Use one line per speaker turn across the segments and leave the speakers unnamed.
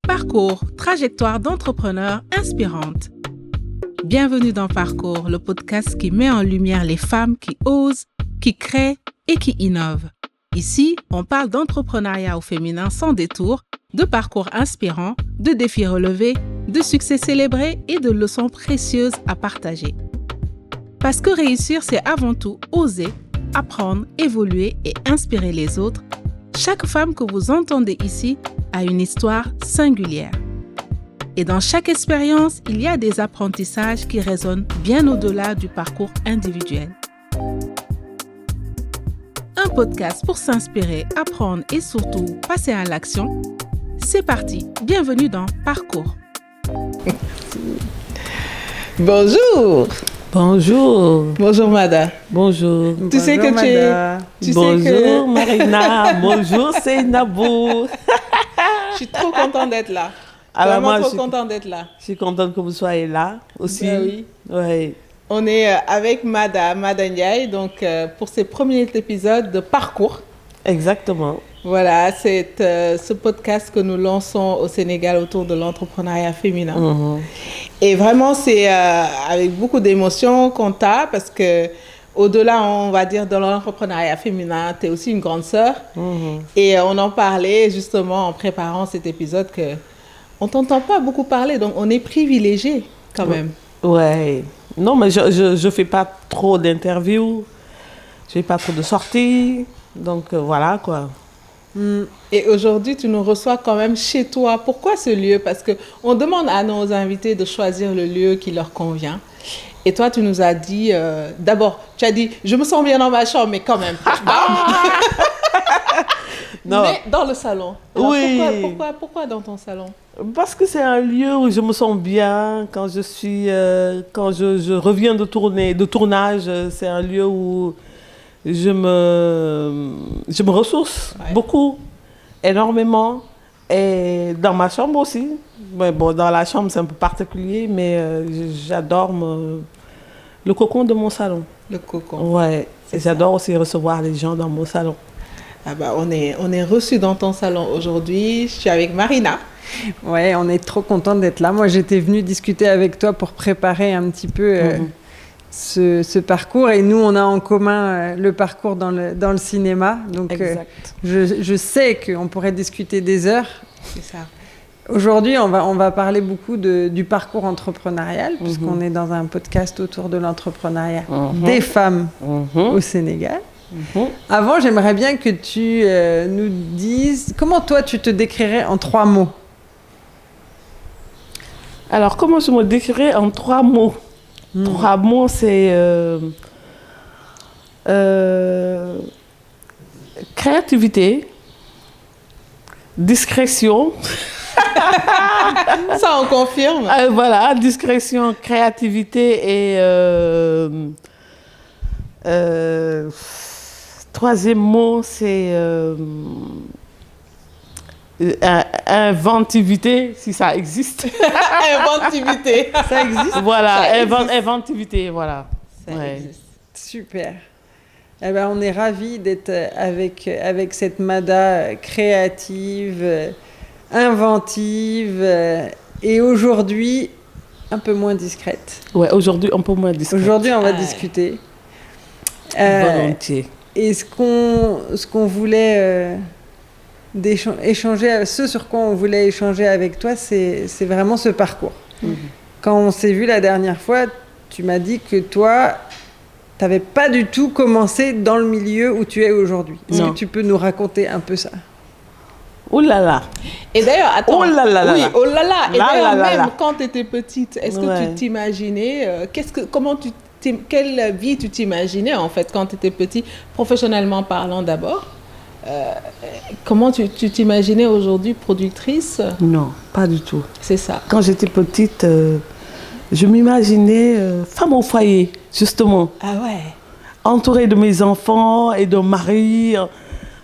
Parcours, trajectoire d'entrepreneurs inspirantes. Bienvenue dans Parcours, le podcast qui met en lumière les femmes qui osent, qui créent et qui innovent. Ici, on parle d'entrepreneuriat au féminin sans détour, de parcours inspirants, de défis relevés, de succès célébrés et de leçons précieuses à partager. Parce que réussir, c'est avant tout oser, apprendre, évoluer et inspirer les autres. Chaque femme que vous entendez ici a une histoire singulière. Et dans chaque expérience, il y a des apprentissages qui résonnent bien au-delà du parcours individuel. Un podcast pour s'inspirer, apprendre et surtout passer à l'action. C'est parti, bienvenue dans Parcours.
Bonjour.
Bonjour.
Bonjour Mada.
Bonjour.
Tu sais que tu es...
Bonjour Marina. Bonjour Seynabou.
Je suis trop contente d'être là.
Alors
Vraiment
moi,
trop contente d'être là.
Je suis contente que vous soyez là aussi.
Ben oui.
Ouais.
On est avec Mada Ndiaye, donc pour ce premier épisode de Parcours.
Exactement.
Voilà, c'est ce podcast que nous lançons au Sénégal autour de l'entrepreneuriat féminin.
Mm-hmm.
Et vraiment, c'est avec beaucoup d'émotion qu'on t'a, parce que au-delà, on va dire, de l'entrepreneuriat féminin, tu es aussi une grande sœur.
Mm-hmm.
Et on en parlait justement en préparant cet épisode qu'on ne t'entend pas beaucoup parler, donc on est privilégiés quand même.
Ouais. Non, mais je fais pas trop d'interviews, je fais pas trop de sorties, donc voilà quoi.
Et aujourd'hui, tu nous reçois quand même chez toi. Pourquoi ce lieu? Parce qu'on demande à nos invités de choisir le lieu qui leur convient. Et toi, tu nous as dit, d'abord, tu as dit, je me sens bien dans ma chambre, mais quand même.
Non.
Mais dans le salon. Alors,
oui.
Pourquoi dans ton salon?
Parce que c'est un lieu où je me sens bien quand je suis, quand je reviens de tournage. C'est un lieu où je me ressource beaucoup, énormément. Et dans ma chambre aussi. Mais bon, dans la chambre, c'est un peu particulier, mais j'adore le cocon de mon salon.
Le cocon.
Ouais. Et j'adore aussi recevoir les gens dans mon salon.
Ah bah, on est reçus dans ton salon aujourd'hui. Je suis avec Marina.
Ouais, on est trop contente d'être là. Moi, j'étais venue discuter avec toi pour préparer un petit peu ce parcours. Et nous, on a en commun le parcours dans le cinéma. Donc, je sais qu'on pourrait discuter des heures.
C'est ça.
Aujourd'hui, on va parler beaucoup du parcours entrepreneurial, puisqu'on est dans un podcast autour de l'entrepreneuriat des femmes au Sénégal. Avant, j'aimerais bien que tu nous dises comment toi, tu te décrirais en 3 mots.
Alors, comment je me décrirais en 3 mots? 3 mots, c'est créativité, discrétion.
Ça, on confirme.
Voilà, discrétion, créativité et... troisième mot, c'est inventivité, si ça existe.
Inventivité.
Ça existe?
Voilà,
Ça existe.
inventivité, voilà.
Ça
Ouais.
existe.
Super. Eh ben, on est ravis d'être avec cette Mada créative, inventive et aujourd'hui un peu moins discrète.
Ouais, aujourd'hui, un peu moins discret.
Aujourd'hui, on va discuter.
Volontiers.
Et ce qu'on voulait échanger, ce sur quoi on voulait échanger avec toi, c'est vraiment ce parcours. Quand on s'est vu la dernière fois, tu m'as dit que toi, tu n'avais pas du tout commencé dans le milieu où tu es aujourd'hui. Est-ce que tu peux nous raconter un peu ça?
Oh là là.
Et d'ailleurs, attends.
Oh là là là.
Oui, oh là là. Et
Là
d'ailleurs,
là là
même
là.
quand tu étais petite, est-ce que tu t'imaginais, quelle vie tu t'imaginais en fait quand tu étais petite, professionnellement parlant d'abord? Comment tu t'imaginais aujourd'hui productrice?
Non, pas du tout.
C'est ça.
Quand j'étais petite, je m'imaginais femme au foyer, justement.
Ah ouais.
Entourée de mes enfants et de mari.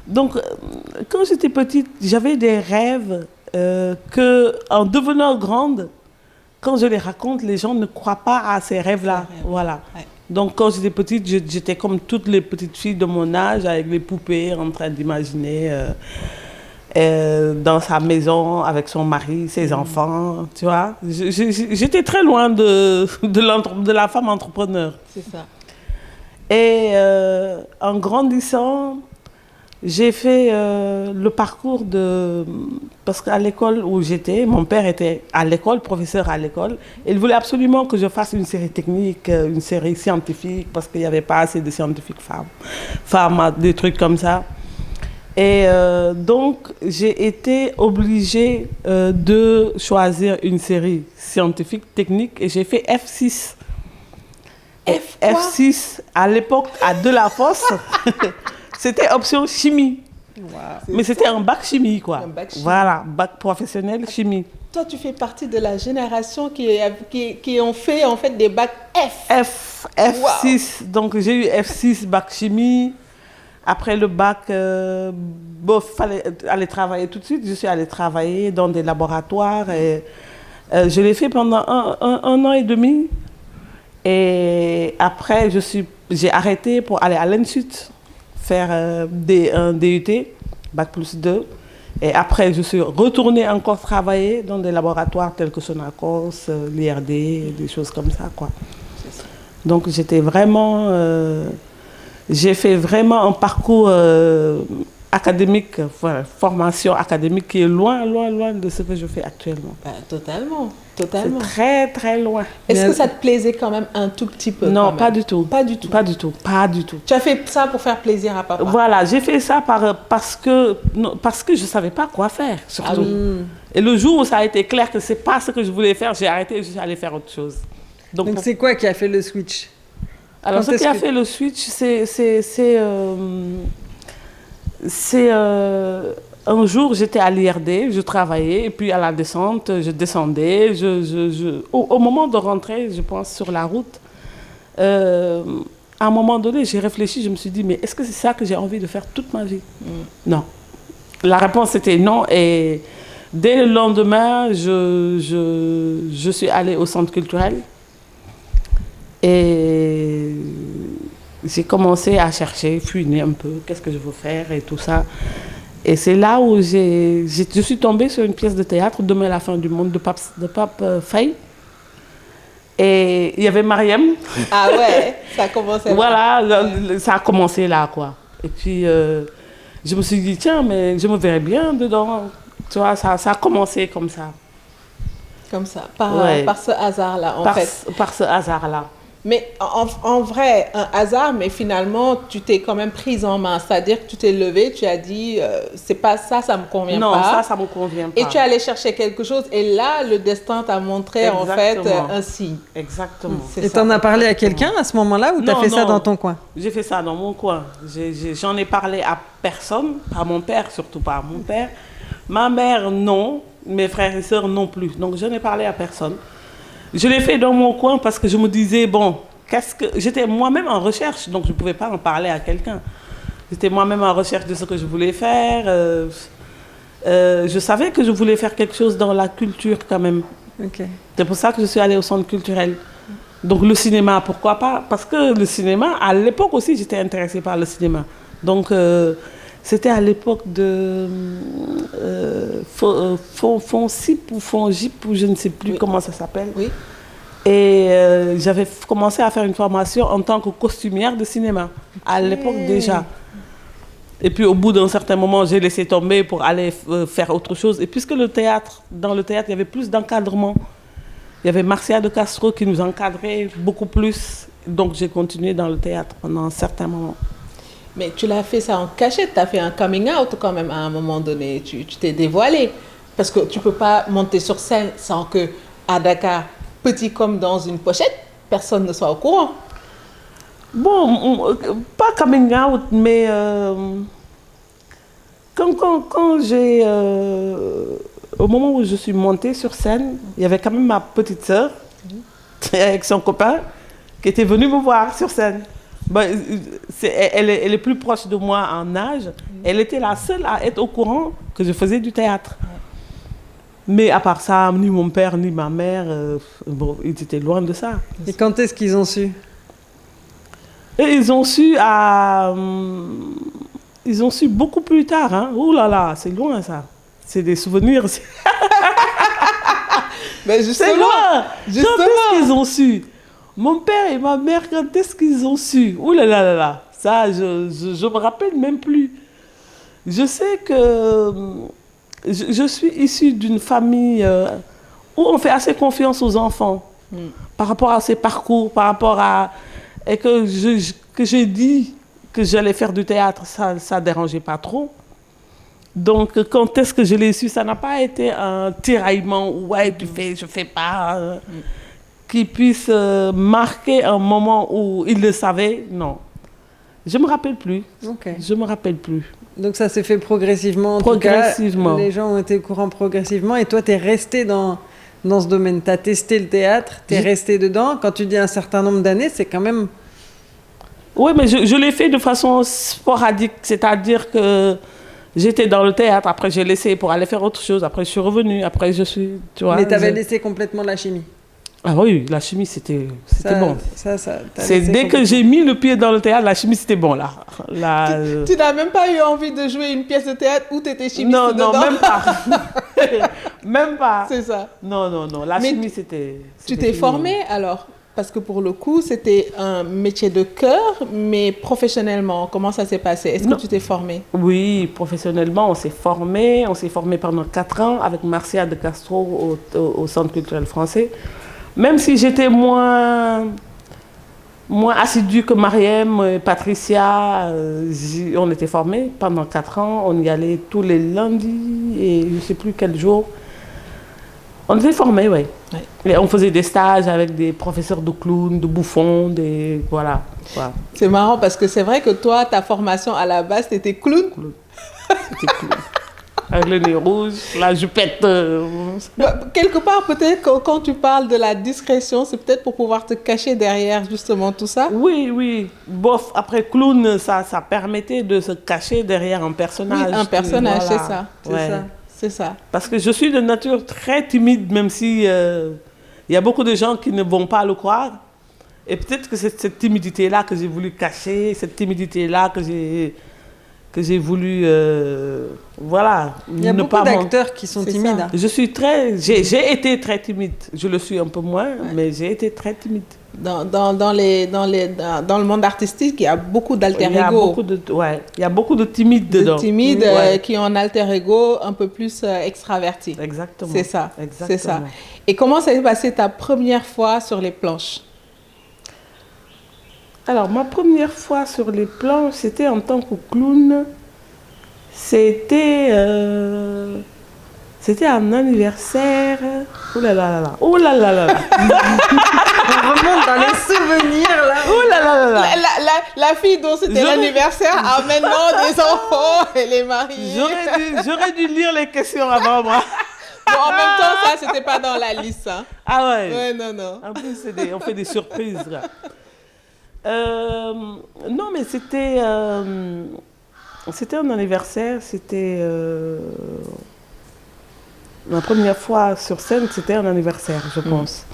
Donc, quand j'étais petite, j'avais des rêves que, en devenant grande, quand je les raconte, les gens ne croient pas à ces rêves-là. Voilà. Ouais. Donc, quand j'étais petite, j'étais comme toutes les petites filles de mon âge, avec les poupées, en train d'imaginer dans sa maison avec son mari, ses enfants, tu vois. J'étais très loin de la femme entrepreneur.
C'est ça.
Et en grandissant, j'ai fait le parcours parce qu'à l'école où j'étais, mon père était à l'école, professeur à l'école. Il voulait absolument que je fasse une série technique, une série scientifique, parce qu'il n'y avait pas assez de scientifiques femmes, des trucs comme ça. Et donc, j'ai été obligée de choisir une série scientifique, technique, et j'ai fait F6. F6, à l'époque, à Delafosse, c'était option chimie.
Wow.
Mais c'était un bac chimie, quoi.
Un bac chimie.
Voilà, bac professionnel chimie.
Toi, tu fais partie de la génération qui ont fait en fait des bacs F.
F6, donc j'ai eu F6, bac chimie. Après le bac, il fallait aller travailler tout de suite. Je suis allée travailler dans des laboratoires. Et, je l'ai fait pendant un an et demi. Et après, j'ai arrêté pour aller à l'Institut, faire un DUT, bac plus 2. Et après, je suis retournée encore travailler dans des laboratoires tels que Sonacos, l'IRD, des choses comme ça, quoi. Donc, j'ai fait vraiment un parcours académique, formation académique qui est loin, loin, loin de ce que je fais actuellement.
Totalement.
C'est très, très loin.
Est-ce que ça te plaisait quand même un tout petit peu?
Non, pas du tout.
Pas du tout.
Pas du tout. Pas du tout.
Tu as fait ça pour faire plaisir à papa?
Voilà, j'ai fait ça parce que je ne savais pas quoi faire, surtout.
Ah oui.
Et le jour où ça a été clair que ce n'est pas ce que je voulais faire, j'ai arrêté et je suis allée faire autre chose.
Donc c'est quoi qui a fait le switch?
Alors, ce qui a fait le switch, c'est un jour, j'étais à l'IRD, je travaillais, et puis à la descente, je descendais. Au moment de rentrer, je pense, sur la route, à un moment donné, j'ai réfléchi, je me suis dit, mais est-ce que c'est ça que j'ai envie de faire toute ma vie? Non. La réponse était non, et dès le lendemain, je suis allée au centre culturel. Et j'ai commencé à chercher, fouiner un peu, qu'est-ce que je veux faire et tout ça. Et c'est là où je suis tombée sur une pièce de théâtre, Demain la fin du monde, de Pape Faye. Et il y avait Mariam.
Ah ouais, ça a commencé là.
Voilà, ça a commencé là, quoi. Et puis, je me suis dit, tiens, mais je me verrais bien dedans. Tu vois, ça a commencé comme ça.
Comme ça, par ce hasard-là, en fait.
Par ce hasard-là.
Mais en vrai, un hasard, mais finalement, tu t'es quand même prise en main. C'est-à-dire que tu t'es levée, tu as dit, c'est pas ça, ça me convient pas.
Non, ça me convient pas.
Et tu es allée chercher quelque chose. Et là, le destin t'a montré, en fait, un signe.
Exactement.
Et t'en as parlé à quelqu'un à ce moment-là ou t'as fait ça dans ton coin?
J'ai fait ça dans mon coin. J'en ai parlé à personne, à mon père, surtout pas à mon père. Ma mère, non. Mes frères et sœurs, non plus. Donc, je n'ai parlé à personne. Je l'ai fait dans mon coin parce que je me disais, bon, j'étais moi-même en recherche, donc je ne pouvais pas en parler à quelqu'un. J'étais moi-même en recherche de ce que je voulais faire. Je savais que je voulais faire quelque chose dans la culture quand même.
Okay.
C'est pour ça que je suis allée au centre culturel. Donc le cinéma, pourquoi pas? Parce que le cinéma, à l'époque aussi, j'étais intéressée par le cinéma. Donc c'était à l'époque de Fonsip ou Fongip, ou je ne sais plus comment ça s'appelle.
Oui.
Et j'avais commencé à faire une formation en tant que costumière de cinéma, à l'époque déjà. Et puis au bout d'un certain moment, j'ai laissé tomber pour aller faire autre chose. Et puisque dans le théâtre, il y avait plus d'encadrement. Il y avait Marcia de Castro qui nous encadrait beaucoup plus. Donc j'ai continué dans le théâtre pendant un certain moment.
Mais tu l'as fait ça en cachette, tu as fait un coming out quand même à un moment donné, tu t'es dévoilée. Parce que tu ne peux pas monter sur scène sans que, à Dakar, petit comme dans une pochette, personne ne soit au courant.
Bon, pas coming out, mais quand j'ai... au moment où je suis montée sur scène, il y avait quand même ma petite sœur, avec son copain, qui était venue me voir sur scène. Ben, elle est plus proche de moi en âge. Elle était la seule à être au courant que je faisais du théâtre. Mais à part ça, ni mon père, ni ma mère, bon, ils étaient loin de ça.
Et quand est-ce qu'ils ont su?
Et ils ont su Ils ont su beaucoup plus tard. Hein. Ouh là là, c'est loin ça. C'est des souvenirs.
Mais justement,
C'est loin.
justement.
Quand est-ce qu'ils ont su? Mon père et ma mère, quand est-ce qu'ils ont su? Ouh là là là là. Ça, je me rappelle même plus. Je sais que je suis issue d'une famille où on fait assez confiance aux enfants par rapport à ses parcours, par rapport à... Et que j'ai dit que j'allais faire du théâtre, ça ne dérangeait pas trop. Donc, quand est-ce que je l'ai su, ça n'a pas été un tiraillement, ouais, tu fais, je fais pas, qui puisse marquer un moment où il le savait, non. Je ne me rappelle plus.
Ok.
Je me rappelle plus.
Donc ça s'est fait progressivement. En
Progressivement.
Tout cas, les gens ont été au courant progressivement. Et toi, tu es resté dans ce domaine. Tu as testé le théâtre, tu es resté dedans. Quand tu dis un certain nombre d'années, c'est quand même...
Oui, mais je l'ai fait de façon sporadique. C'est-à-dire que j'étais dans le théâtre, après j'ai laissé pour aller faire autre chose. Après je suis revenue, après je suis... Tu vois,
mais tu avais laissé complètement la chimie.
Ah oui, la chimie, c'était bon.
C'est
dès que j'ai mis le pied dans le théâtre, la chimie, c'était bon, là.
Tu n'as même pas eu envie de jouer une pièce de théâtre où tu étais chimiste dedans?
Non, même pas. Même pas.
C'est ça.
Non. La chimie, c'était...
Tu t'es formée alors? Parce que pour le coup, c'était un métier de cœur, mais professionnellement, comment ça s'est passé? Est-ce que tu t'es formée?
Oui, professionnellement, on s'est formé. On s'est formé pendant 4 ans avec Marcia de Castro au Centre culturel français. Même si j'étais moins assidue que Mariem et Patricia, on était formés pendant 4 ans. On y allait tous les lundis et je ne sais plus quel jour. On était formés, oui. Ouais. Et on faisait des stages avec des professeurs de clown, de bouffons, voilà.
C'est marrant parce que c'est vrai que toi, ta formation à la base, c'était clown.
C'était clown. Avec le nez rouge, la jupette.
Quelque part, peut-être quand tu parles de la discrétion, c'est peut-être pour pouvoir te cacher derrière justement tout ça.
Oui. Bof, après clown, ça permettait de se cacher derrière un personnage.
Oui, un personnage,
voilà.
C'est ça.
Parce que je suis de nature très timide, même si y a beaucoup de gens qui ne vont pas le croire. Et peut-être que c'est cette timidité-là que j'ai voulu cacher, cette timidité-là que j'ai voulu, voilà.
Il y a beaucoup d'acteurs qui sont timides. Hein.
J'ai été très timide. Je le suis un peu moins, mais j'ai été très timide.
Dans le monde artistique, il y a beaucoup d'alter ego.
Il y a beaucoup de timides dedans.
De timides qui ont un alter ego un peu plus extraverti.
Exactement.
C'est ça.
Exactement.
C'est ça. Et comment s'est passée ta première fois sur les planches?
Alors, ma première fois sur les planches, c'était en tant que clown. C'était un anniversaire. Ouh là là là là. Ouh là là là là.
On remonte dans les souvenirs là.
Ouh là là là là.
La fille dont c'était l'anniversaire a maintenant des enfants, elle est mariée.
J'aurais dû lire les questions avant moi.
Bon, en même temps, ça, c'était pas dans la liste. Hein.
Ah ouais?
Ouais, non.
En plus, on fait des surprises là. Non, mais c'était un anniversaire, c'était ma première fois sur scène, c'était un anniversaire, je pense,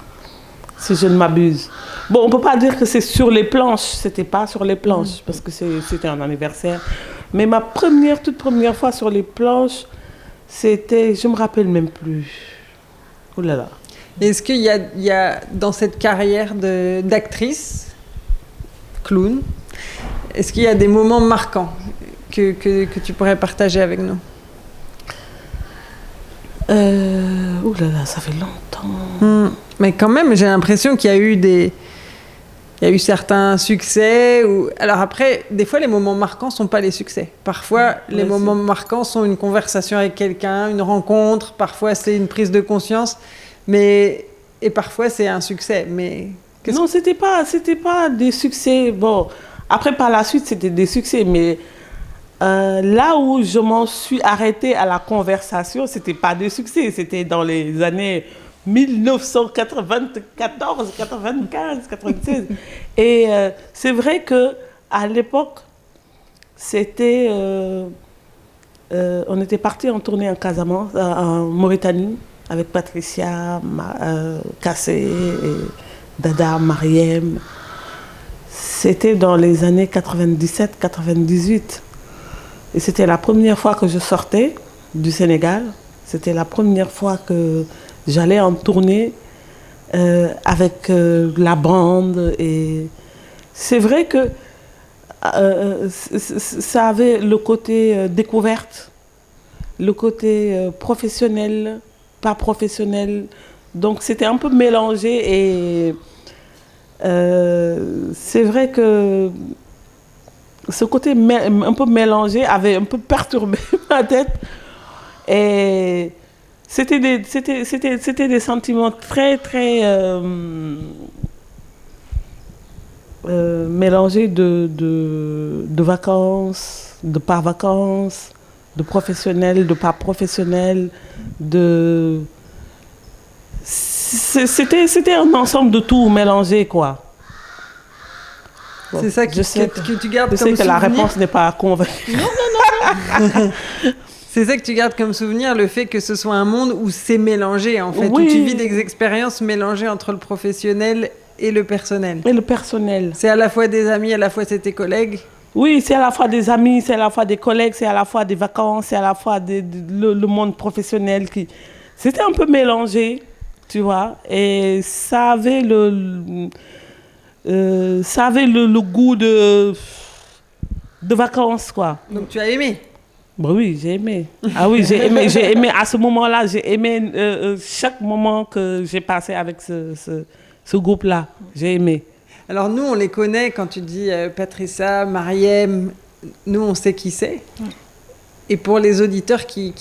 si je ne m'abuse. Bon, on ne peut pas dire que c'est sur les planches, c'était pas sur les planches, parce que c'était un anniversaire. Mais ma toute première fois sur les planches, c'était, je ne me rappelle même plus. Oh là là.
Est-ce qu'il y a dans cette carrière d'actrice, clown, est-ce qu'il y a des moments marquants que tu pourrais partager avec nous?
Ouh là là, ça fait longtemps.
Mais quand même, j'ai l'impression qu'il y a eu certains succès. Alors après, des fois, les moments marquants ne sont pas les succès. Parfois, les moments marquants sont une conversation avec quelqu'un, une rencontre. Parfois, c'est une prise de conscience. Et parfois, c'est un succès. Mais
non, c'était pas des succès. Bon, après, par la suite, c'était des succès. Mais là où je m'en suis arrêtée à la conversation, c'était pas des succès. C'était dans les années 1994, 95, 96. Et c'est vrai qu'à l'époque, c'était... on était partis en tournée en Casamance, en Mauritanie, avec Patricia, Kassé, et Dada, Mariem. C'était dans les années 97-98. Et c'était la première fois que je sortais du Sénégal. C'était la première fois que j'allais en tournée avec la bande. Et c'est vrai que ça avait le côté découverte, le côté professionnel, pas professionnel. Donc c'était un peu mélangé et c'est vrai que ce côté un peu mélangé avait un peu perturbé ma tête. Et c'était des sentiments très, très mélangés de vacances, de pas vacances, de professionnel, de pas professionnel, C'était un ensemble de tout mélangé, quoi. Bon,
c'est ça que tu gardes comme souvenir.
Je sais que la réponse n'est pas convaincante.
Non. C'est ça que tu gardes comme souvenir, le fait que ce soit un monde où c'est mélangé, en fait,
oui.
Où tu vis des expériences mélangées entre le professionnel et le personnel.
Et le personnel.
C'est à la fois des amis, à la fois c'est tes collègues.
Oui, c'est à la fois des amis, c'est à la fois des collègues, c'est à la fois des vacances, c'est à la fois le monde professionnel. C'était un peu mélangé, tu vois, et ça avait le goût de vacances, quoi.
Donc tu as aimé?
Bah oui, j'ai aimé. Ah oui, j'ai aimé. À ce moment-là, j'ai aimé chaque moment que j'ai passé avec ce groupe-là. J'ai aimé.
Alors nous, on les connaît, quand tu dis Patricia, Mariem, nous on sait qui c'est. Et pour les auditeurs qui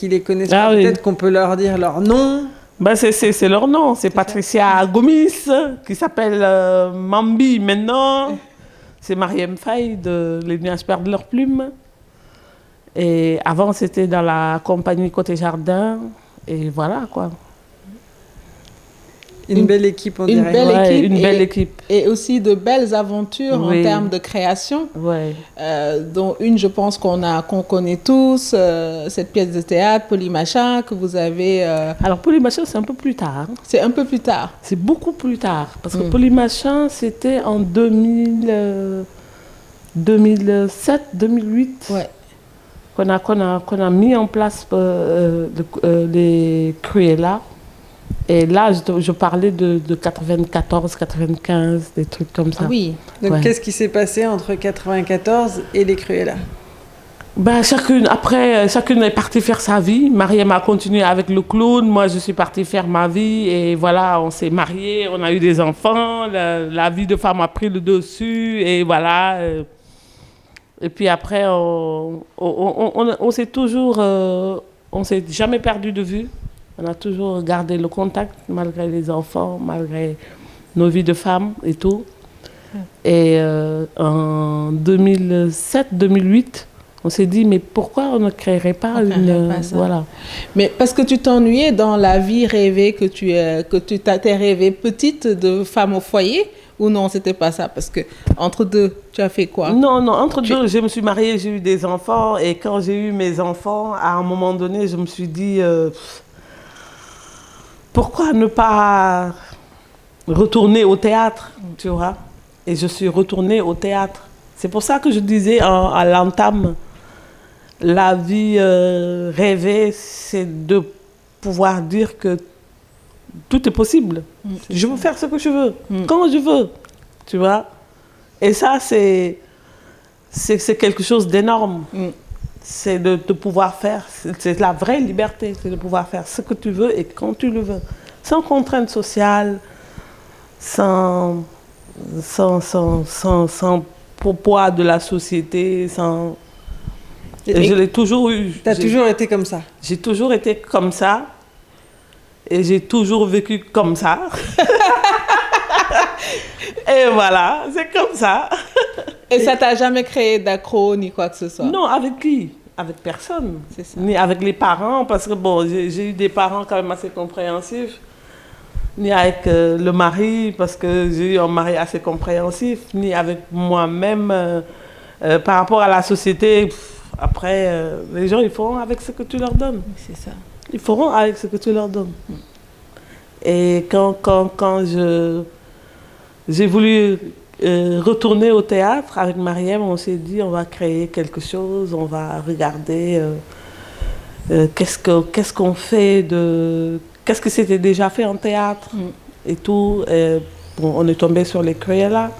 les connaissent pas, peut-être qu'on peut leur dire leur nom.
Ben c'est leur nom, c'est Patricia Gomis, qui s'appelle Mambi maintenant. C'est Mariem Faye de Les Nuages perdent leurs plumes. Et avant, c'était dans la compagnie Côté Jardin. Et voilà, quoi.
Une belle équipe, on dirait.
Une
belle équipe.
Et aussi de belles aventures en termes de création.
Ouais.
Dont une, je pense qu'on connaît tous, cette pièce de théâtre, Polymachin, que vous avez...
Alors, Polymachin, c'est un peu plus tard.
C'est un peu plus tard.
C'est beaucoup plus tard. Parce que Polymachin, c'était en 2007, 2008.
Ouais.
Qu'on a mis en place les Cruella. Et là, je parlais de 94, 95, des trucs comme ça.
Ah oui.
Donc, qu'est-ce qui s'est passé entre 94 et les Cruella?
Ben, chacune est partie faire sa vie. Mariem a continué avec le clown. Moi, je suis partie faire ma vie. Et voilà, on s'est mariés, on a eu des enfants. La vie de femme a pris le dessus. Et voilà... Et puis après, on s'est toujours, on s'est jamais perdu de vue. On a toujours gardé le contact malgré les enfants, malgré nos vies de femmes et tout. Et en 2007-2008, on s'est dit, mais pourquoi on ne créerait pas voilà.
Mais parce que tu t'ennuyais dans la vie rêvée que tu t'es rêvée petite de femme au foyer. Ou non, c'était pas ça? Parce que entre deux, tu as fait quoi?
Non, entre deux, je me suis mariée, j'ai eu des enfants. Et quand j'ai eu mes enfants, à un moment donné, je me suis dit, pourquoi ne pas retourner au théâtre, tu vois? Et je suis retournée au théâtre. C'est pour ça que je disais à l'entame, la vie rêvée, c'est de pouvoir dire que tout est possible. Je veux faire ce que je veux, quand je veux, tu vois. Et ça, c'est quelque chose d'énorme. C'est de pouvoir faire, c'est la vraie liberté, c'est de pouvoir faire ce que tu veux et quand tu le veux. Sans contrainte sociale, sans poids de la société, sans... Et je l'ai toujours eu.
Tu as toujours été comme ça?
J'ai toujours été comme ça. Et j'ai toujours vécu comme ça. Et voilà, c'est comme ça.
Et ça t'a jamais créé d'accro ni quoi que ce soit?
Non, avec qui? Avec personne.
C'est ça.
Ni avec les parents, parce que bon, j'ai eu des parents quand même assez compréhensifs. Ni avec le mari, parce que j'ai eu un mari assez compréhensif. Ni avec moi-même. Par rapport à la société, après, les gens, ils feront avec ce que tu leur donnes.
C'est ça.
Ils feront avec ce que tu leur donnes. Et quand j'ai voulu retourner au théâtre avec Mariem. On s'est dit, on va créer quelque chose, on va regarder qu'est-ce qu'on fait, qu'est-ce que c'était déjà fait en théâtre et tout. Bon, on est tombé sur les Cruella,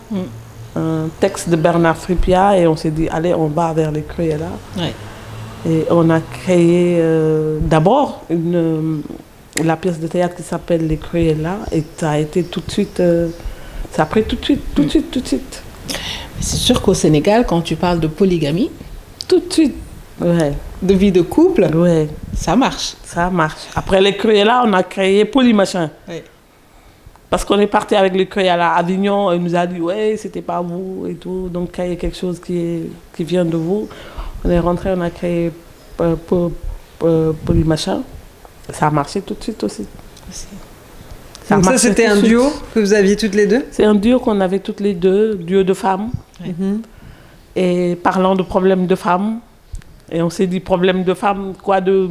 un texte de Bernard Fripia, et on s'est dit, allez, on va vers les Cruella.
Ouais.
Et on a créé d'abord la pièce de théâtre qui s'appelle Les Cruella, et ça a été tout de suite, ça a pris tout de suite.
C'est sûr qu'au Sénégal, quand tu parles de polygamie,
Tout de suite, ouais.
de vie de couple,
Ouais,
ça marche.
ça marche. Après Les Cruella, on a créé Polymachin.
Ouais.
Parce qu'on est parti avec Les Cruella à Avignon, il nous a dit, ouais, c'était pas vous et tout, donc créez quelque chose qui vient de vous. On est rentré, on a créé Polymachin. Ça a marché tout de suite aussi.
Donc ça,
marché
c'était
tout
un
de suite.
duo que vous aviez toutes les deux?
C'est un duo qu'on avait toutes les deux, duo de femmes.
Mhm.
Et parlant de problèmes de femmes, et on s'est dit, problème de femmes, quoi de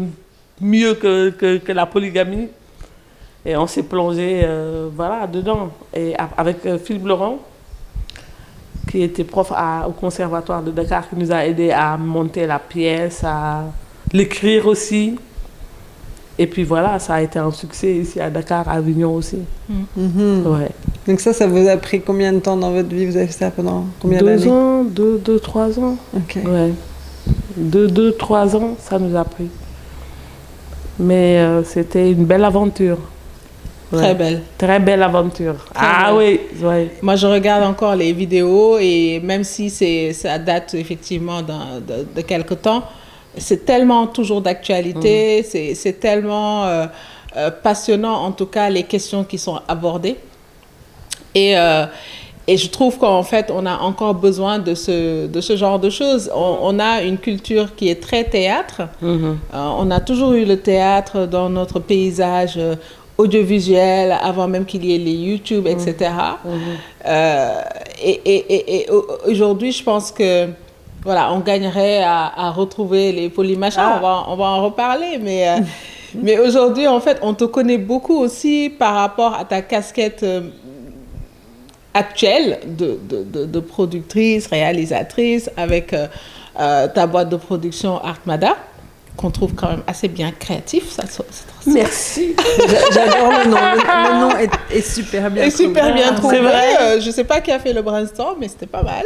mieux que la polygamie? Et on s'est plongé voilà, dedans. Et avec Philippe Laurent, qui était prof au Conservatoire de Dakar, qui nous a aidés à monter la pièce, à l'écrire aussi. Et puis voilà, ça a été un succès ici à Dakar, à Avignon aussi.
Mhm.
Ouais.
Donc ça vous a pris combien de temps dans votre vie? Vous avez fait ça pendant combien d'années?
2 ans, 3 ans.
Ok.
Ouais. 3 ans, ça nous a pris. Mais c'était une belle aventure. Ouais.
Très belle.
Très belle aventure.
Très
oui, ouais.
Moi, je regarde encore les vidéos et même si ça date effectivement de quelque temps, c'est tellement toujours d'actualité, c'est tellement passionnant, en tout cas, les questions qui sont abordées. Et je trouve qu'en fait, on a encore besoin de ce genre de choses. On a une culture qui est très théâtre. On a toujours eu le théâtre dans notre paysage audiovisuel, avant même qu'il y ait les YouTube, etc. Et aujourd'hui, je pense que voilà, on gagnerait à retrouver les polymachins. On va en reparler, mais aujourd'hui, en fait, on te connaît beaucoup aussi par rapport à ta casquette actuelle de productrice, réalisatrice, avec ta boîte de production Artmada, qu'on trouve quand même assez bien créatif.
Merci.
J'adore le nom. Le nom est super bien trouvé.
Super bien trouvé.
C'est vrai.
Je ne sais pas qui a fait le brainstorm, mais c'était pas mal.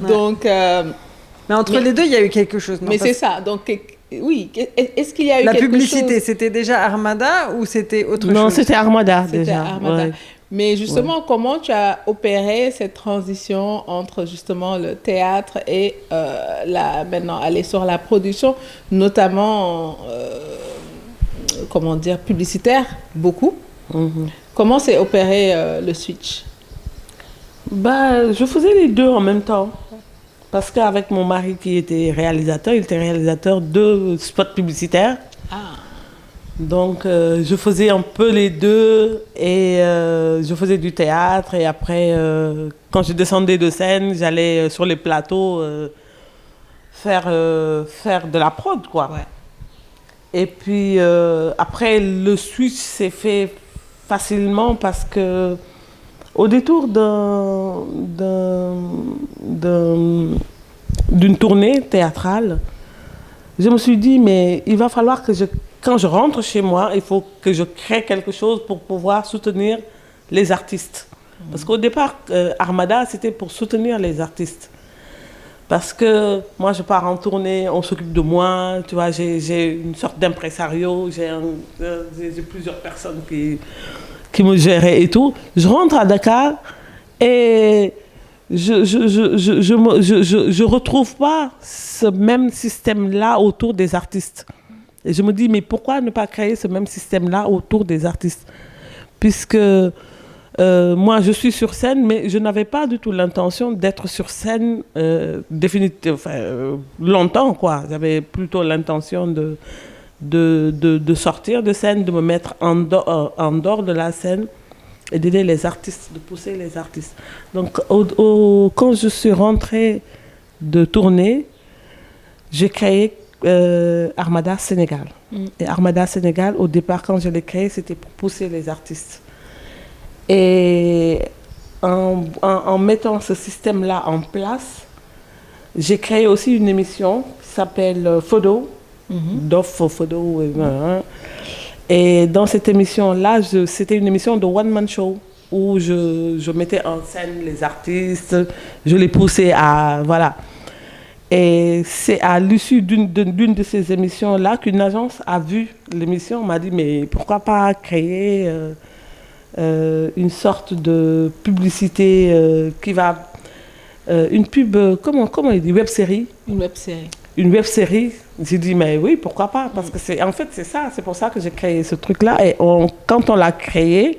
Ouais.
Donc,
Mais entre les deux, il y a eu quelque chose. Non,
mais c'est ça. Donc, oui. Est-ce qu'il y a eu
la
quelque
publicité,
chose...
c'était déjà Armada ou c'était autre chose?
Non, c'était Armada
C'était
déjà.
Armada.
Ouais.
Mais justement, comment tu as opéré cette transition entre justement le théâtre et maintenant aller sur la production, notamment, comment dire, publicitaire, beaucoup. Comment s'est opéré le switch?
Je faisais les deux en même temps. Parce qu'avec mon mari qui était réalisateur, il était réalisateur de spots publicitaires. Donc, je faisais un peu les deux et je faisais du théâtre. Et après, quand je descendais de scène, j'allais sur les plateaux faire de la prod, quoi.
Ouais.
Et puis, après, le switch s'est fait facilement parce que au détour d'une tournée théâtrale, je me suis dit, mais il va falloir que quand je rentre chez moi, il faut que je crée quelque chose pour pouvoir soutenir les artistes. Parce qu'au départ, Armada, c'était pour soutenir les artistes. Parce que moi, je pars en tournée, on s'occupe de moi, tu vois, j'ai une sorte d'impresario, j'ai plusieurs personnes qui me géraient et tout. Je rentre à Dakar et je retrouve pas ce même système-là autour des artistes. Et je me dis, mais pourquoi ne pas créer ce même système-là autour des artistes? Puisque moi, je suis sur scène, mais je n'avais pas du tout l'intention d'être sur scène longtemps, quoi. J'avais plutôt l'intention de sortir de scène, de me mettre en dehors de la scène et d'aider les artistes, de pousser les artistes. Donc, quand je suis rentrée de tournée, j'ai créé Armada Sénégal. Et Armada Sénégal, au départ, quand je l'ai créé, c'était pour pousser les artistes. Et en mettant ce système-là en place, j'ai créé aussi une émission qui s'appelle Photo, d'off Photo. Et dans cette émission-là, c'était une émission de one-man show où je mettais en scène les artistes, je les poussais à... Voilà. Et c'est à l'issue d'une de ces émissions-là qu'une agence a vu l'émission, m'a dit, mais pourquoi pas créer une sorte de publicité qui va... une pub, comment il dit, web-série.
Une web-série.
Une web-série. J'ai dit, mais oui, pourquoi pas? Parce que c'est ça, c'est pour ça que j'ai créé ce truc-là. Et quand on l'a créé,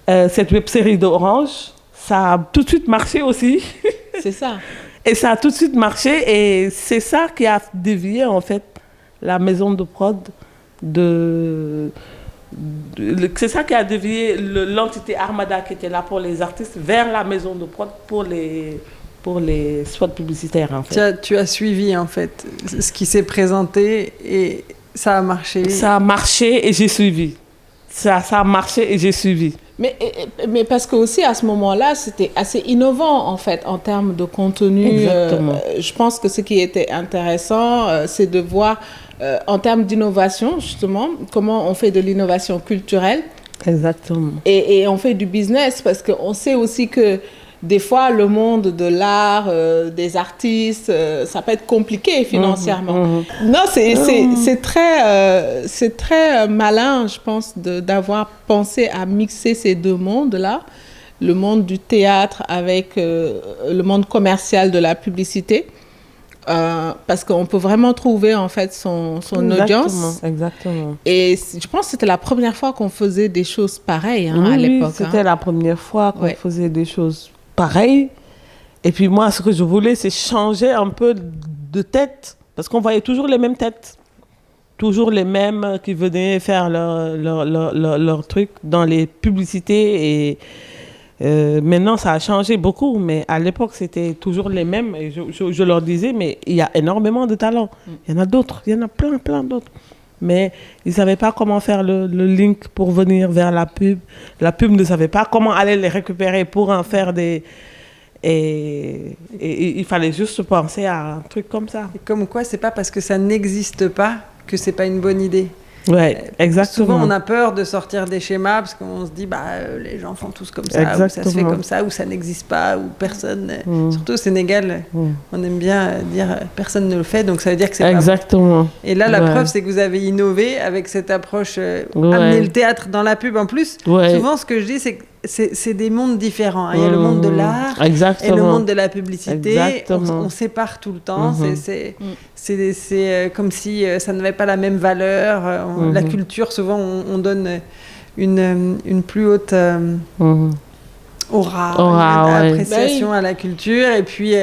cette web-série d'Orange, ça a tout de suite marché aussi.
C'est ça.
Et ça a tout de suite marché. Et c'est ça qui a dévié, en fait, la maison de prod c'est ça qui a dévié l'entité Armada qui était là pour les artistes vers la maison de prod pour les spots publicitaires, en fait.
Tu as suivi, en fait, ce qui s'est présenté et ça a marché.
Ça a marché et j'ai suivi. Ça a marché et j'ai suivi.
Mais parce que aussi à ce moment-là, c'était assez innovant en fait en termes de contenu.
Exactement.
Je pense que ce qui était intéressant, c'est de voir en termes d'innovation justement comment on fait de l'innovation culturelle.
Exactement.
Et on fait du business parce qu'on sait aussi que des fois le monde de l'art, des artistes, ça peut être compliqué financièrement. Non, c'est très malin, je pense, d'avoir pensé à mixer ces deux mondes-là, le monde du théâtre avec le monde commercial de la publicité, parce qu'on peut vraiment trouver en fait son audience.
Exactement.
Et je pense que c'était la première fois qu'on faisait des choses pareilles à l'époque.
C'était la première fois qu'on faisait des choses pareil. Et puis moi, ce que je voulais, c'est changer un peu de tête. Parce qu'on voyait toujours les mêmes têtes. Toujours les mêmes qui venaient faire leur truc dans les publicités. Et maintenant, ça a changé beaucoup. Mais à l'époque, c'était toujours les mêmes. Et je leur disais, mais il y a énormément de talents. Il y en a d'autres. Il y en a plein d'autres. Mais ils ne savaient pas comment faire le link pour venir vers la pub. La pub ne savait pas comment aller les récupérer pour en faire des... Et il fallait juste penser à un truc comme ça.
Et comme quoi, c'est pas parce que ça n'existe pas que c'est pas une bonne idée.
Ouais, exactement.
Souvent, on a peur de sortir des schémas parce qu'on se dit, les gens font tous comme ça,
exactement.
Ou ça se fait comme ça, ou ça n'existe pas, ou personne... Surtout au Sénégal, on aime bien dire personne ne le fait, donc ça veut dire que c'est
exactement.
pas bon. Et là, la preuve, c'est que vous avez innové avec cette approche, amener le théâtre dans la pub. En plus, souvent, ce que je dis, c'est que c'est des mondes différents. Il y a le monde de l'art et le monde de la publicité. On sépare tout le temps. C'est comme si ça n'avait pas la même valeur. La culture, souvent, on donne une plus haute aura, appréciation à la culture. Et puis,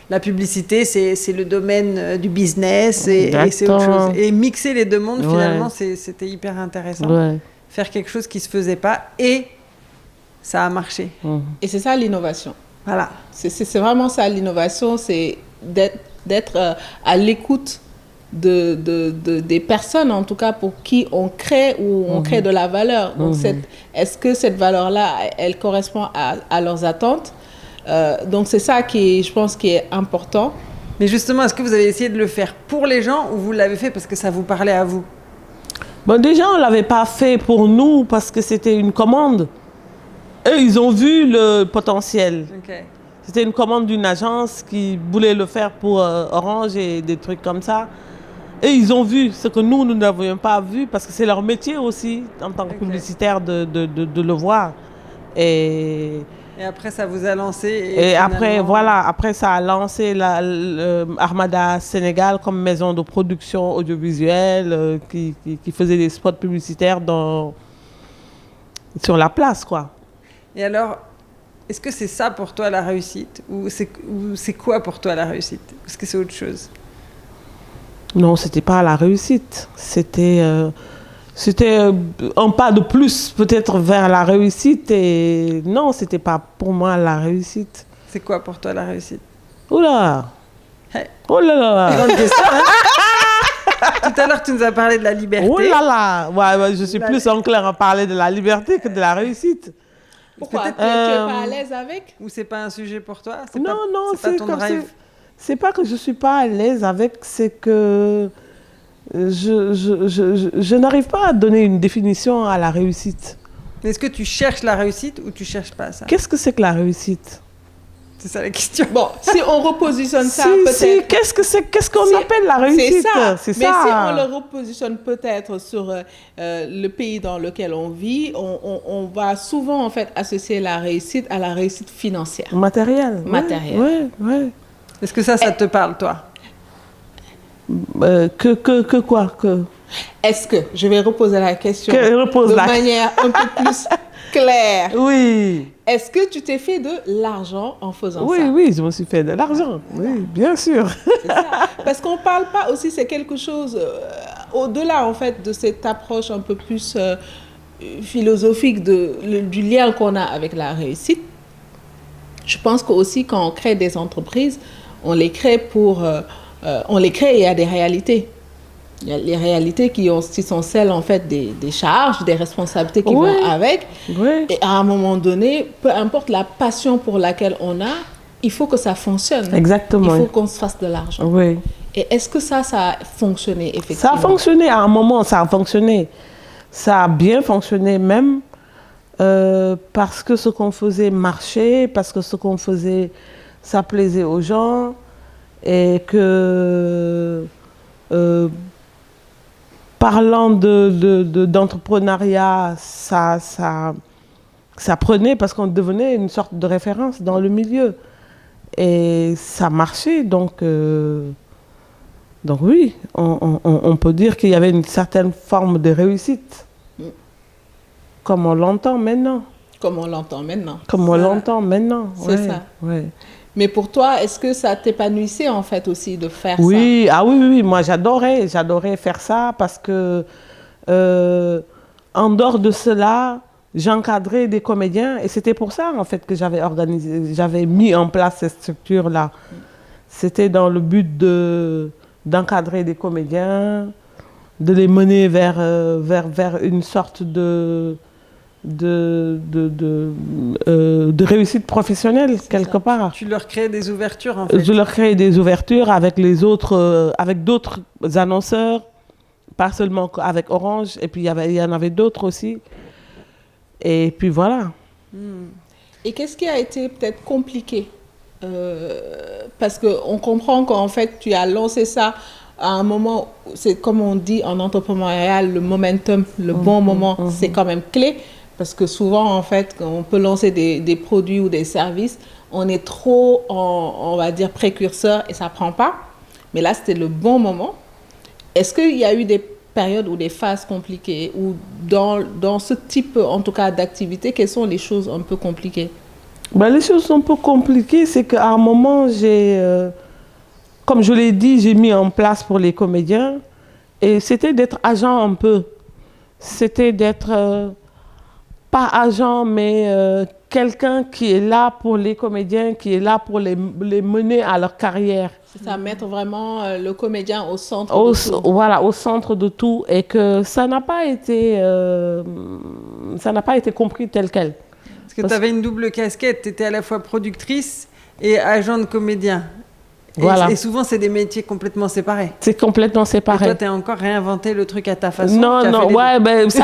la publicité, c'est le domaine du business et c'est autre chose. Et mixer les deux mondes, finalement, c'était hyper intéressant. Faire quelque chose qui ne se faisait pas et ça a marché.
Et c'est ça l'innovation.
Voilà.
C'est vraiment ça l'innovation, c'est d'être à l'écoute des personnes, en tout cas pour qui on crée ou on crée de la valeur. Donc, est-ce que cette valeur-là, elle correspond à leurs attentes? Donc, c'est ça qui, je pense, qui est important.
Mais justement, est-ce que vous avez essayé de le faire pour les gens ou vous l'avez fait parce que ça vous parlait à vous?
Bon, déjà, on ne l'avait pas fait pour nous parce que c'était une commande. Eux, ils ont vu le potentiel. C'était une commande d'une agence qui voulait le faire pour Orange et des trucs comme ça. Et ils ont vu ce que nous n'avions pas vu parce que c'est leur métier aussi, en tant que publicitaire, de le voir. Et
après, ça vous a lancé.
Et après, ça a lancé Armada Sénégal comme maison de production audiovisuelle qui faisait des spots publicitaires sur la place, quoi.
Et alors, est-ce que c'est ça pour toi la réussite? Ou c'est quoi pour toi la réussite? Est-ce que c'est autre chose?
Non, c'était pas la réussite. C'était un pas de plus peut-être vers la réussite. Et non, c'était pas pour moi la réussite.
C'est quoi pour toi la réussite?
Oula!
Hey.
Oh là là!
Grande question, hein? Tout à l'heure, tu nous as parlé de la liberté.
Oh là là! Ouais, je suis plus enclin à parler de la liberté que de la réussite.
Pourquoi? Tu n'es pas à l'aise avec?
Ou c'est pas un sujet pour toi?
Non,
c'est pas ton drive.
C'est pas que je suis pas à l'aise avec, c'est que je n'arrive pas à donner une définition à la réussite.
Est-ce que tu cherches la réussite ou tu cherches pas ça?
Qu'est-ce que c'est que la réussite?
C'est ça la question.
Bon, si on repositionne ça, peut-être...
Qu'est-ce qu'on appelle la réussite?
C'est ça. Mais si on le repositionne peut-être sur le pays dans lequel on vit, on va souvent en fait associer la réussite à la réussite financière.
Matérielle.
Matérielle.
Est-ce que ça te parle, toi?
Que quoi?
Est-ce que, je vais reposer la question manière un peu plus claire.
Oui.
Est-ce que tu t'es fait de l'argent en faisant ça?
Oui, je me suis fait de l'argent. Oui, bien sûr.
C'est ça. Parce qu'on ne parle pas aussi, c'est quelque chose au-delà en fait de cette approche un peu plus philosophique du lien qu'on a avec la réussite. Je pense qu'aussi quand on crée des entreprises, on les crée et il y a des réalités. Il y a les réalités qui sont celles en fait des charges, des responsabilités qui vont avec. Oui. Et à un moment donné, peu importe la passion pour laquelle on a, il faut que ça fonctionne.
Exactement.
Il faut qu'on se fasse de l'argent.
Oui.
Et est-ce que ça a fonctionné effectivement?
Ça a fonctionné à un moment, ça a fonctionné. Ça a bien fonctionné même parce que ce qu'on faisait marchait, parce que ce qu'on faisait, ça plaisait aux gens et que... parlant d'entrepreneuriat, ça prenait parce qu'on devenait une sorte de référence dans le milieu. Et ça marchait, donc oui, on peut dire qu'il y avait une certaine forme de réussite. Comme on l'entend maintenant.
Comme on l'entend maintenant.
C'est ça. Ouais.
Mais pour toi, est-ce que ça t'épanouissait en fait aussi de faire ça?
Oui, moi j'adorais faire ça parce que en dehors de cela, j'encadrais des comédiens et c'était pour ça en fait que j'avais mis en place cette structure-là. C'était dans le but d'encadrer des comédiens, de les mener vers une sorte de réussite professionnelle quelque part.
Tu leur crées des ouvertures en fait.
Je leur crée des ouvertures avec les autres, avec d'autres annonceurs, pas seulement avec Orange, et puis il y en avait d'autres aussi. Et puis voilà.
Et qu'est-ce qui a été peut-être compliqué? Parce qu'on comprend qu'en fait tu as lancé ça à un moment, c'est comme on dit en entrepreneuriat, le momentum, le bon moment, c'est quand même clé. Parce que souvent, en fait, quand on peut lancer des produits ou des services, on est trop, on va dire, précurseur et ça ne prend pas. Mais là, c'était le bon moment. Est-ce qu'il y a eu des périodes ou des phases compliquées? Ou dans ce type, en tout cas, d'activité, quelles sont les choses un peu compliquées?
Les choses un peu compliquées, c'est qu'à un moment, comme je l'ai dit, j'ai mis en place pour les comédiens. Et c'était d'être agent un peu. C'était d'être... pas agent, mais quelqu'un qui est là pour les comédiens, qui est là pour les mener à leur carrière.
C'est ça, mettre vraiment le comédien au centre de tout.
Voilà, au centre de tout, et que ça n'a pas été compris tel quel.
Parce que tu avais une double casquette, tu étais à la fois productrice et agent de comédien.
Voilà.
Et souvent, c'est des métiers complètement séparés.
C'est complètement séparé.
Et toi, tu as encore réinventé le truc à ta façon.
Non, ça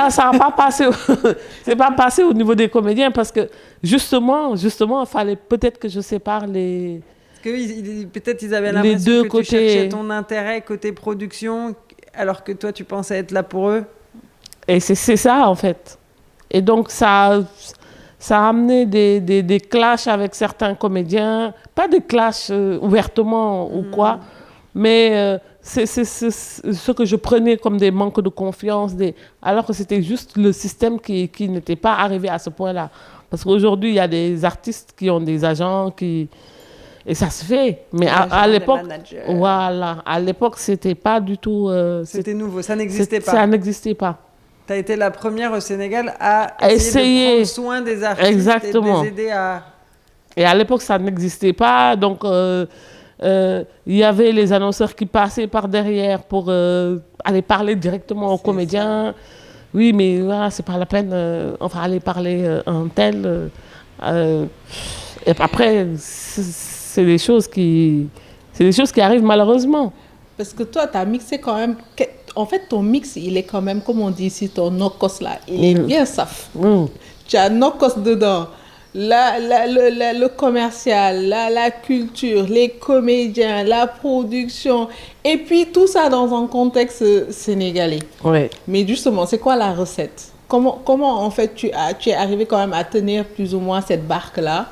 n'a pas passé. C'est pas passé au niveau des comédiens parce que justement, il fallait peut-être que je sépare les. Parce
que peut-être ils avaient l'impression que tu cherchais ton intérêt côté production, alors que toi, tu pensais être là pour eux.
Et c'est ça, en fait. Et donc, ça a amené des clashs avec certains comédiens. Pas des clashs ouvertement ou quoi, mais c'est ce que je prenais comme des manques de confiance, alors que c'était juste le système qui n'était pas arrivé à ce point-là. Parce qu'aujourd'hui, il y a des artistes qui ont des agents, et ça se fait. Mais à l'époque, voilà, à l'époque, c'était pas du tout...
c'était nouveau, ça n'existait pas.
Ça n'existait pas.
Tu as été la première au Sénégal à essayer de prendre soin des artistes.
Exactement.
Et de les aider à...
Et à l'époque, ça n'existait pas. Donc, il y avait les annonceurs qui passaient par derrière pour aller parler directement aux comédiens. Ça. Oui, mais voilà, c'est pas la peine. Aller parler un tel. Et après, c'est des choses qui arrivent malheureusement.
Parce que toi, tu as mixé quand même. En fait, ton mix, il est quand même, comme on dit ici, ton no-cost là, il est bien saf. Tu as no-cost dedans. Le commercial, la culture, les comédiens, la production, et puis tout ça dans un contexte sénégalais.
Ouais.
Mais justement, c'est quoi la recette? Comment en fait tu es arrivé quand même à tenir plus ou moins cette barque-là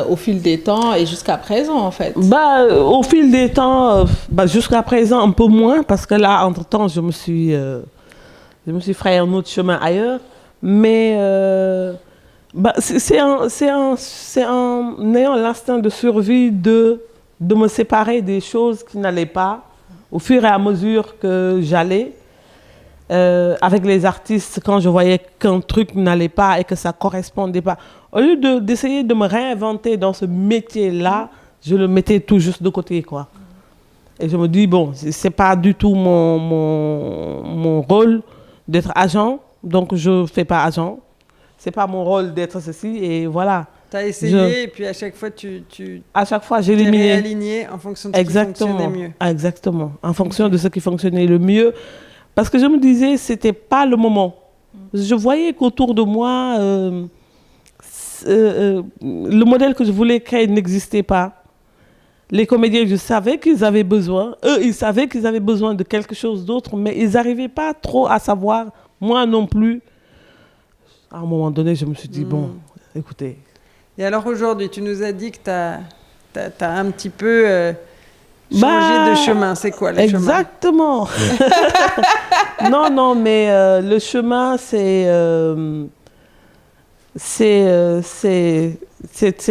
au fil des temps et jusqu'à présent en fait?
Au fil des temps, jusqu'à présent un peu moins parce que là, entre-temps, je me suis frayé un autre chemin ailleurs. Mais c'est en ayant l'instinct de survie de me séparer des choses qui n'allaient pas au fur et à mesure que j'allais. Avec les artistes, quand je voyais qu'un truc n'allait pas et que ça ne correspondait pas, au lieu d'essayer de me réinventer dans ce métier-là, je le mettais tout juste de côté, quoi. Et je me dis, bon, ce n'est pas du tout mon rôle d'être agent, donc je ne fais pas agent. Ce n'est pas mon rôle d'être ceci, et voilà.
Tu as essayé, et puis à chaque fois,
à chaque fois, j'ai éliminé.
Réaligné en fonction de ce qui fonctionnait mieux.
Exactement, en fonction de ce qui fonctionnait le mieux. Parce que je me disais, ce n'était pas le moment. Je voyais qu'autour de moi, le modèle que je voulais créer n'existait pas. Les comédiens, je savais qu'ils avaient besoin. Eux, ils savaient qu'ils avaient besoin de quelque chose d'autre, mais ils n'arrivaient pas trop à savoir. Moi non plus. À un moment donné, je me suis dit, bon, écoutez.
Et alors aujourd'hui, tu nous as dit que tu as un petit peu... changer de chemin, c'est quoi le chemin?
Exactement. Non, mais le chemin, c'est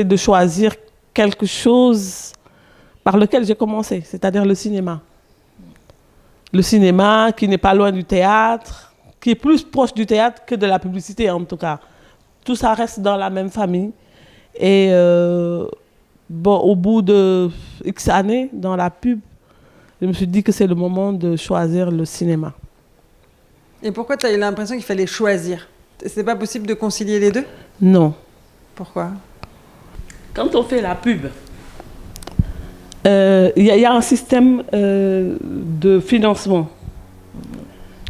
de choisir quelque chose par lequel j'ai commencé, c'est-à-dire le cinéma. Le cinéma qui n'est pas loin du théâtre, qui est plus proche du théâtre que de la publicité en tout cas. Tout ça reste dans la même famille. Et au bout de X années dans la pub, je me suis dit que c'est le moment de choisir le cinéma.
Et pourquoi tu as eu l'impression qu'il fallait choisir? C'est pas possible de concilier les deux?
Non.
Pourquoi?
Quand on fait la pub, y a un système de financement.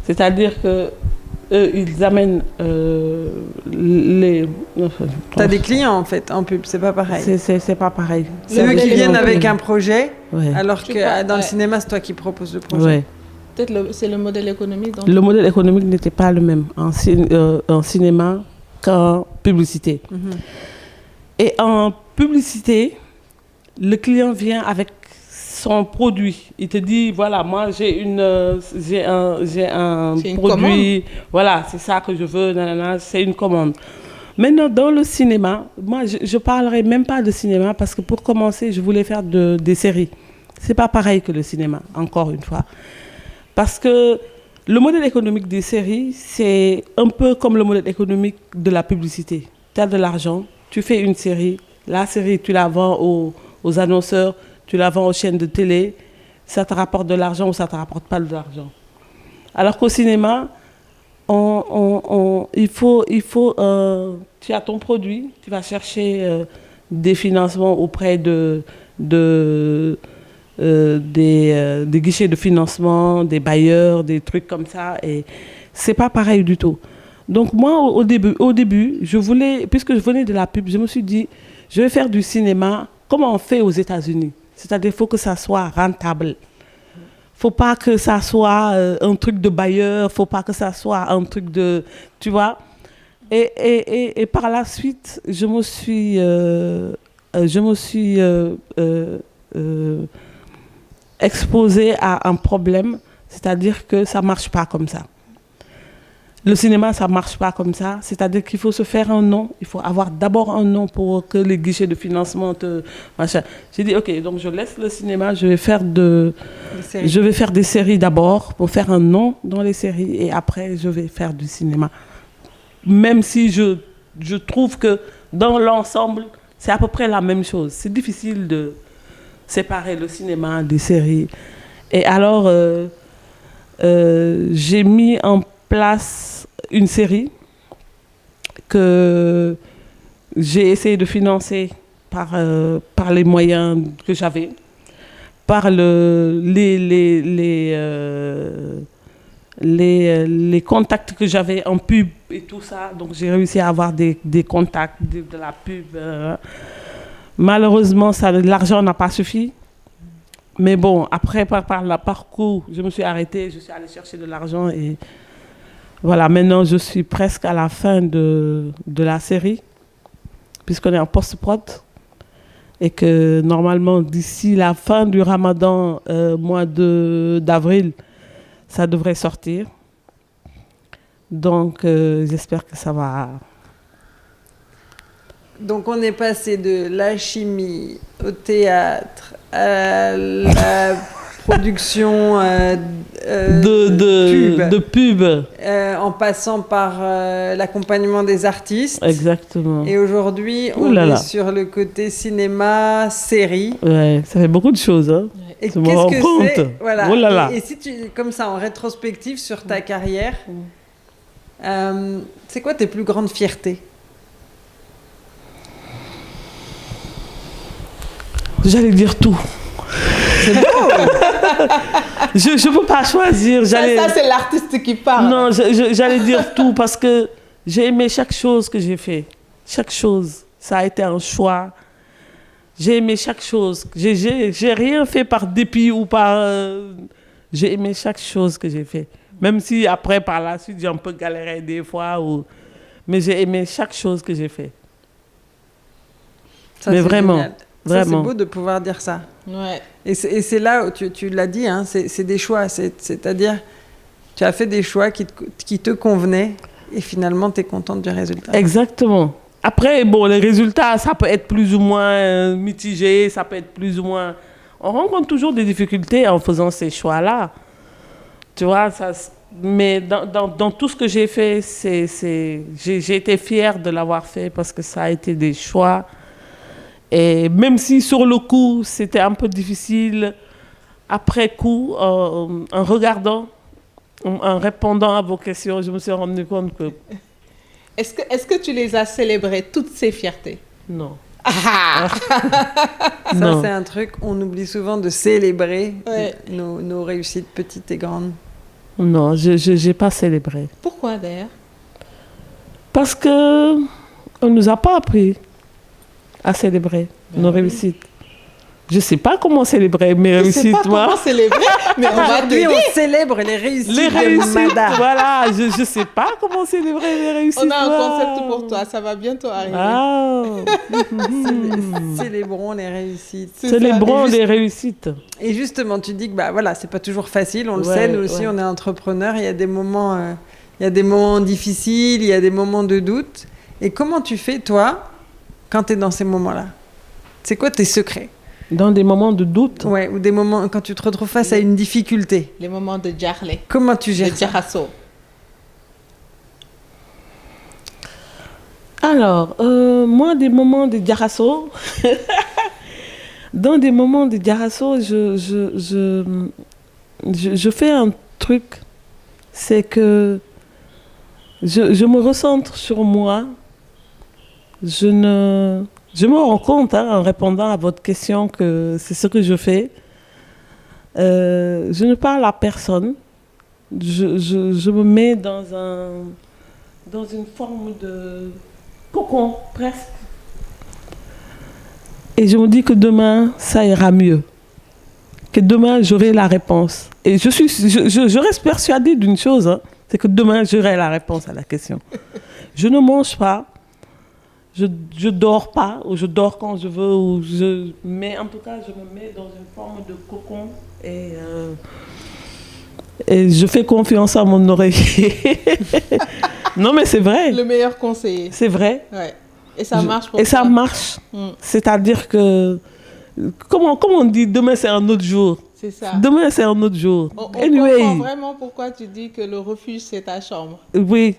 C'est-à-dire que ils amènent les...
T'as des clients en fait en pub, c'est pas pareil.
C'est pas pareil.
C'est eux qui viennent avec un projet,
ouais.
Alors que dans le cinéma, c'est toi qui proposes le projet.
Ouais.
Peut-être c'est le modèle économique. Donc...
Le modèle économique n'était pas le même en cinéma qu'en publicité. Et en publicité, le client vient avec son produit. Il te dit, voilà, moi j'ai un produit, commande. Voilà, c'est ça que je veux, nanana, c'est une commande. Maintenant, dans le cinéma, moi je ne parlerai même pas de cinéma parce que pour commencer, je voulais faire des séries. Ce n'est pas pareil que le cinéma, encore une fois. Parce que le modèle économique des séries, c'est un peu comme le modèle économique de la publicité. Tu as de l'argent, tu fais une série, la série, tu la vends aux annonceurs, tu la vends aux chaînes de télé, ça te rapporte de l'argent ou ça ne te rapporte pas de l'argent. Alors qu'au cinéma, il faut tu as ton produit, tu vas chercher des financements auprès des guichets de financement, des bailleurs, des trucs comme ça, et c'est pas pareil du tout. Donc moi, au début, je voulais, puisque je venais de la pub, je me suis dit, je vais faire du cinéma comme on fait aux États-Unis. C'est-à-dire qu'il faut que ça soit rentable. Il ne faut pas que ça soit un truc de bailleur, il ne faut pas que ça soit un truc de... Tu vois. Et par la suite, je me suis exposée à un problème, c'est-à-dire que ça ne marche pas comme ça. Le cinéma, ça ne marche pas comme ça. C'est-à-dire qu'il faut se faire un nom. Il faut avoir d'abord un nom pour que les guichets de financement te... Machin. J'ai dit, OK, donc je laisse le cinéma. Je vais faire des séries d'abord pour faire un nom dans les séries. Et après, je vais faire du cinéma. Même si je trouve que dans l'ensemble, c'est à peu près la même chose. C'est difficile de séparer le cinéma des séries. Et alors, j'ai mis en place une série que j'ai essayé de financer par les moyens que j'avais, par les contacts que j'avais en pub et tout ça. Donc, j'ai réussi à avoir des contacts, de la pub. Malheureusement, l'argent n'a pas suffi. Mais bon, après, par le parcours, je me suis arrêtée, je suis allée chercher de l'argent et voilà, maintenant je suis presque à la fin de la série, puisqu'on est en post-prod et que normalement, d'ici la fin du Ramadan, mois d'avril, ça devrait sortir. Donc, j'espère que ça va...
Donc, on est passé de la chimie au théâtre à la production
de pub.
En passant par l'accompagnement des artistes.
Exactement.
Et aujourd'hui, on est sur le côté cinéma, série.
Ouais, ça fait beaucoup de choses. Hein.
Et qu'est-ce que c'est voilà.
Oh là là.
Et si tu, comme ça, en rétrospective sur ta carrière, c'est quoi tes plus grandes fiertés?
J'allais dire tout.
C'est beau.
Je ne peux pas choisir.
Ça, c'est l'artiste qui parle.
Non, j'allais dire tout parce que j'ai aimé chaque chose que j'ai fait. Chaque chose. Ça a été un choix. J'ai aimé chaque chose. J'ai rien fait par dépit ou par... J'ai aimé chaque chose que j'ai fait. Même si après, par la suite, j'ai un peu galéré des fois. Mais j'ai aimé chaque chose que j'ai fait.
Ça,
mais vraiment.
Génial.
Vraiment.
Ça, c'est beau de pouvoir dire ça.
Ouais.
Et c'est là où tu l'as dit, hein, c'est des choix. C'est-à-dire, tu as fait des choix qui te convenaient et finalement, tu es contente du résultat.
Exactement. Après, bon, les résultats, ça peut être plus ou moins mitigé, ça peut être plus ou moins... On rencontre toujours des difficultés en faisant ces choix-là. Tu vois, mais dans tout ce que j'ai fait, j'ai été fière de l'avoir fait parce que ça a été des choix. Et même si sur le coup, c'était un peu difficile, après coup, en regardant, en répondant à vos questions, je me suis rendu compte que...
Est-ce que tu les as célébrées, toutes ces fiertés?
Non.
Ça, c'est un truc, on oublie souvent de célébrer nos réussites petites et grandes.
Non, je n'ai pas célébré.
Pourquoi d'ailleurs?
Parce qu'on ne nous a pas appris à célébrer nos réussites. Je ne sais pas comment célébrer mes réussites.
Je ne sais pas comment célébrer, mais
aujourd'hui, on célèbre les réussites de Mada.
Voilà, je ne sais pas comment célébrer les réussites.
On a un concept pour toi, ça va bientôt arriver.
Célébrons les réussites.
Célébrons les réussites.
Et justement, tu dis que voilà, c'est pas toujours facile, on le sait, nous aussi, on est entrepreneurs, il y a des moments difficiles, il y a des moments de doute. Et comment tu fais, toi, quand tu es dans ces moments-là? C'est quoi tes secrets?
Dans des moments de doute?
Ouais, ou des moments quand tu te retrouves face à une difficulté.
Les moments de djarlé.
Comment tu gères ça?
Djarasso.
Alors, moi, des moments de djarasso... Dans des moments de djarasso, je fais un truc. C'est que je me recentre sur moi. Je me rends compte, en répondant à votre question, que c'est ce que je fais. Je ne parle à personne. Je me mets dans une forme de cocon, presque. Et je me dis que demain, ça ira mieux. Que demain, j'aurai la réponse. Et je reste persuadée d'une chose, c'est que demain, j'aurai la réponse à la question. Je ne mange pas. Je dors pas, ou je dors quand je veux, mais en tout cas, je me mets dans une forme de cocon et je fais confiance à mon oreiller. Non, mais c'est vrai.
Le meilleur conseiller.
C'est vrai.
Ouais. Et ça marche pour toi.
Et ça marche. C'est-à-dire que, comment on dit, demain c'est un autre jour.
C'est ça.
Demain c'est un autre jour.
On comprend vraiment pourquoi tu dis que le refuge c'est ta chambre.
Oui.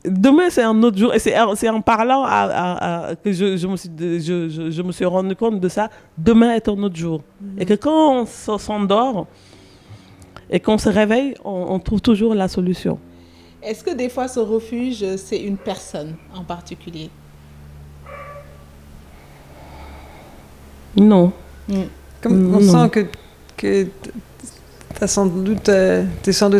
Demain, c'est un autre jour. Et c'est en parlant que je me suis rendu compte de ça. Demain est un autre jour. Et que quand on s'endort et qu'on se réveille, on trouve toujours la solution.
Est-ce que des fois, ce refuge, c'est une personne en particulier?
Non.
Comme on sent que t'es sans doute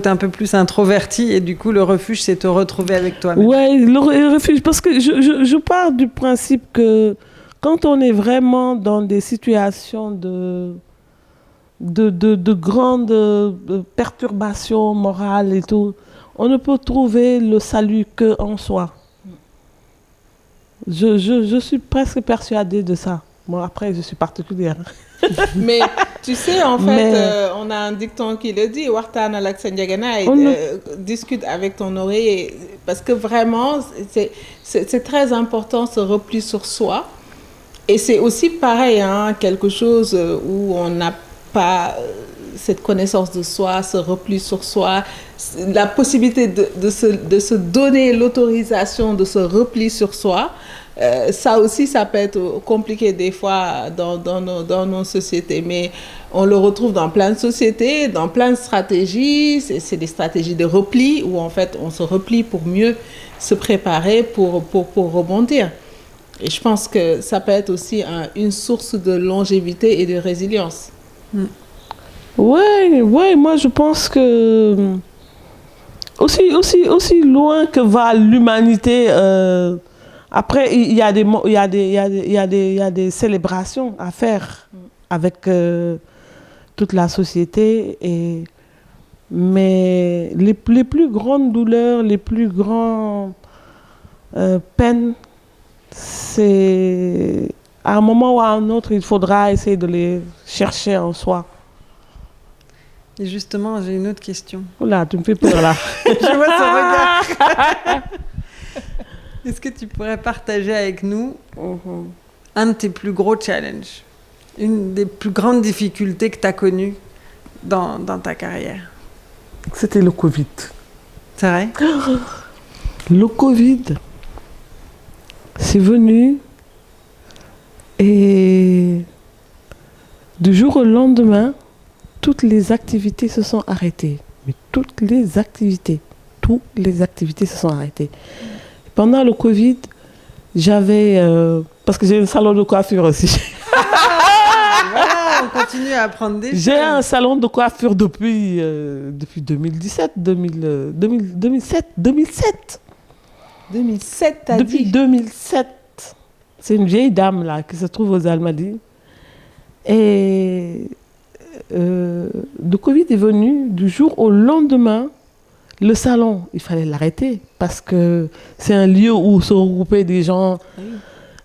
un peu plus introverti et du coup le refuge c'est te retrouver avec toi-même.
Ouais, le refuge, parce que je pars du principe que quand on est vraiment dans des situations de grandes perturbations morales et tout, on ne peut trouver le salut qu'en soi. Je suis presque persuadée de ça. Bon, après, je suis particulière.
Mais tu sais, en fait, on a un dicton qui le dit, Wartan alak Sandiagana, discute avec ton oreiller, parce que vraiment, c'est très important ce repli sur soi. Et c'est aussi pareil, hein, quelque chose où on n'a pas cette connaissance de soi, ce repli sur soi, la possibilité de se donner l'autorisation de se repli sur soi. Ça aussi, ça peut être compliqué des fois dans nos sociétés, mais on le retrouve dans plein de sociétés, dans plein de stratégies. C'est des stratégies de repli où en fait on se replie pour mieux se préparer pour rebondir. Et je pense que ça peut être aussi une source de longévité et de résilience.
Ouais, moi je pense que aussi loin que va l'humanité. Après, il y a des célébrations à faire avec toute la société. Mais les plus grandes douleurs, les plus grandes peines, c'est à un moment ou à un autre, il faudra essayer de les chercher en soi.
Et justement, j'ai une autre question.
Oula, tu me fais peur là.
Je vois son regard. Est-ce que tu pourrais partager avec nous un de tes plus gros challenges, une des plus grandes difficultés que tu as connues dans ta carrière?
C'était le Covid.
C'est vrai?
Le Covid, c'est venu et du jour au lendemain, toutes les activités se sont arrêtées. Mais toutes les activités se sont arrêtées. Pendant le Covid, j'avais... parce que j'ai un salon de coiffure aussi.
Voilà, on continue à apprendre des choses.
J'ai un salon de coiffure depuis 2017, 2007.
2007, t'as dit?
Depuis 2007. C'est une vieille dame là qui se trouve aux Almadies. Et le Covid est venu du jour au lendemain. Le salon, il fallait l'arrêter parce que c'est un lieu où se regroupaient des gens. Oui.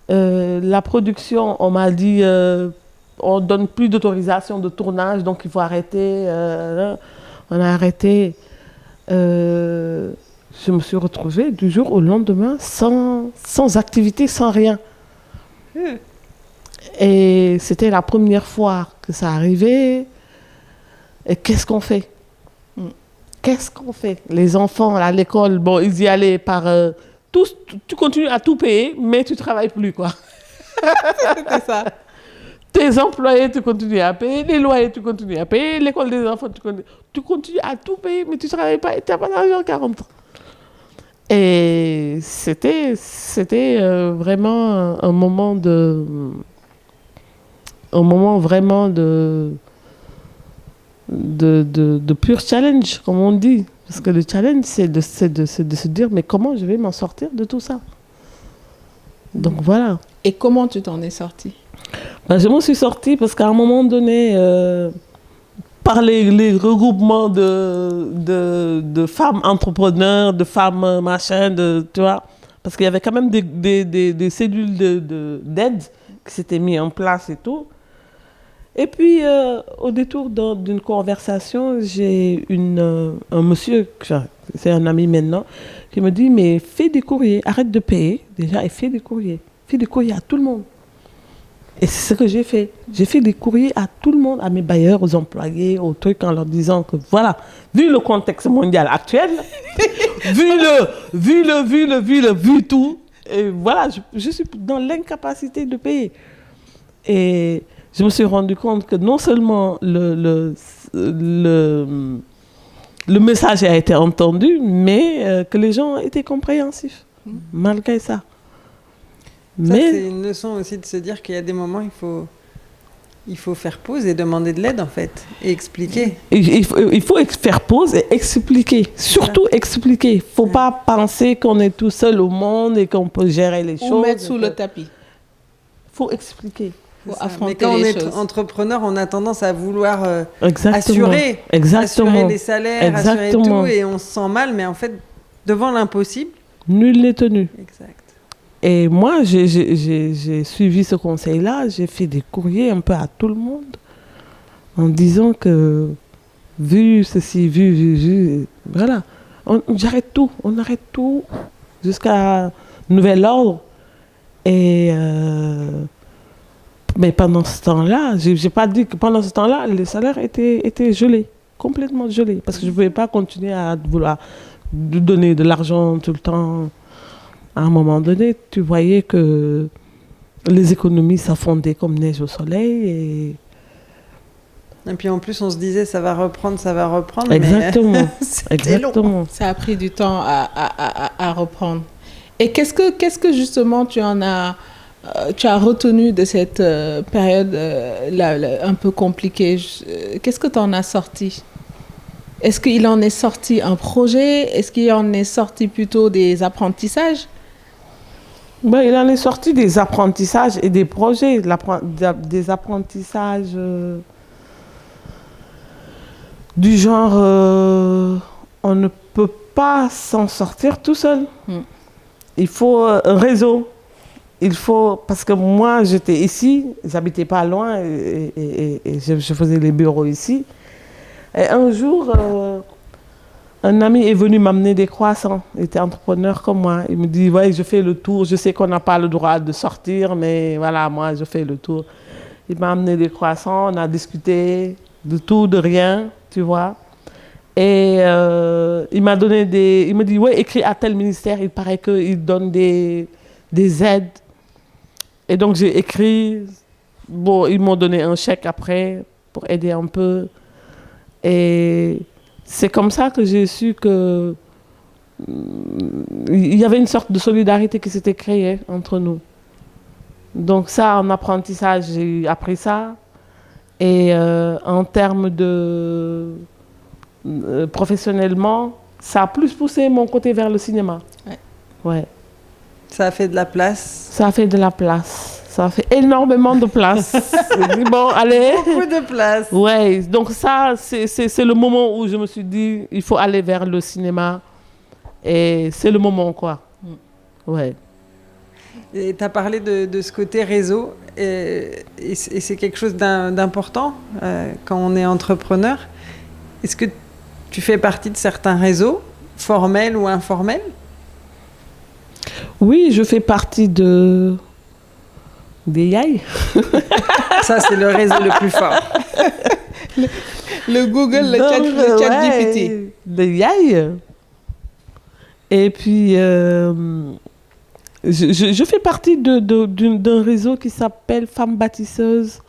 La production, on m'a dit, on ne donne plus d'autorisation de tournage, donc il faut arrêter. On a arrêté. Je me suis retrouvée du jour au lendemain sans activité, sans rien. Et c'était la première fois que ça arrivait. Et qu'est-ce qu'on fait? Qu'est-ce qu'on fait? Les enfants à l'école, bon, ils y allaient par... tu continues à tout payer, mais tu ne travailles plus, quoi.
C'était ça.
Tes employés, tu continues à payer. Les loyers, tu continues à payer. L'école des enfants, tu continues à tout payer, mais tu ne travailles pas et tu n'as pas d'argent à 40 ans. Et c'était vraiment un moment vraiment de pur challenge, comme on dit. Parce que le challenge, c'est de se dire, mais comment je vais m'en sortir de tout ça? Donc voilà.
Et comment tu t'en es sortie?
Ben, je m'en suis sortie parce qu'à un moment donné, par les regroupements de femmes entrepreneurs, de femmes machin, tu vois, parce qu'il y avait quand même des cellules d'aide qui s'étaient mises en place et tout. Et puis, au détour d'une conversation, j'ai un monsieur, c'est un ami maintenant, qui me dit, mais fais des courriers, arrête de payer déjà et fais des courriers. Fais des courriers à tout le monde. Et c'est ce que j'ai fait. J'ai fait des courriers à tout le monde, à mes bailleurs, aux employés, aux trucs, en leur disant que voilà, vu le contexte mondial actuel, vu tout, et voilà, je suis dans l'incapacité de payer. Et je me suis rendu compte que non seulement le message a été entendu, mais que les gens étaient compréhensifs, malgré ça.
Mais c'est une leçon aussi de se dire qu'il y a des moments, il faut Il faut faire pause et demander de l'aide, en fait, et expliquer.
Il faut faire pause et expliquer. Surtout expliquer. Il ne faut pas penser qu'on est tout seul au monde et qu'on peut gérer les choses.
Ou mettre sous le tapis.
Il faut expliquer.
Il faut affronter
Mais quand
les
on est
choses.
entrepreneur, on a tendance à vouloir
Exactement.
assurer les salaires, assurer tout, et on se sent mal, mais en fait, devant l'impossible...
Nul n'est tenu.
Exact.
Et moi, j'ai suivi ce conseil-là. J'ai fait des courriers un peu à tout le monde en disant que, vu ceci, vu voilà, j'arrête tout. On arrête tout jusqu'à nouvel ordre. Et mais pendant ce temps-là, j'ai pas dit que pendant ce temps-là, les salaires étaient gelés, complètement gelés, parce que je ne pouvais pas continuer à vouloir donner de l'argent tout le temps. À un moment donné, tu voyais que les économies s'affondaient comme neige au soleil.
Et puis en plus, on se disait, ça va reprendre.
Exactement.
Mais c'était long.
Ça a pris du temps à reprendre. Et qu'est-ce que justement tu as retenu de cette période un peu compliquée? Qu'est-ce que tu en as sorti? Est-ce qu'il en est sorti un projet? Est-ce qu'il en est sorti plutôt des apprentissages?
Ben, il en est sorti des apprentissages et des projets. Des apprentissages du genre, on ne peut pas s'en sortir tout seul. Il faut un réseau. Parce que moi, j'étais ici, j'habitais pas loin et je faisais les bureaux ici. Et un jour, un ami est venu m'amener des croissants. Il était entrepreneur comme moi. Il me dit, ouais, je fais le tour. Je sais qu'on n'a pas le droit de sortir, mais voilà, moi, je fais le tour. Il m'a amené des croissants. On a discuté de tout, de rien, tu vois. Et il m'a donné il me dit, ouais, écris à tel ministère. Il paraît qu'il donne des aides. Et donc, j'ai écrit. Bon, ils m'ont donné un chèque après pour aider un peu. Et c'est comme ça que j'ai su que il y avait une sorte de solidarité qui s'était créée entre nous. Donc ça, en apprentissage, j'ai appris ça. Et en termes de professionnellement, ça a plus poussé mon côté vers le cinéma. Ouais.
Ça a fait de la place.
Ça a fait de la place. Ça a fait énormément de place. Bon, allez.
Beaucoup de place.
Ouais, donc ça, c'est le moment où je me suis dit, il faut aller vers le cinéma. Et c'est le moment, quoi. Ouais.
Et tu as parlé de ce côté réseau. Et c'est quelque chose d'important quand on est entrepreneur. Est-ce que tu fais partie de certains réseaux, formels ou informels?
Oui, je fais partie des Yay.
Ça, c'est le réseau le plus fort.
Le Google, le chat GPT.
Les Yay. Et puis, je fais partie d'un réseau qui s'appelle Femmes Bâtisseuses.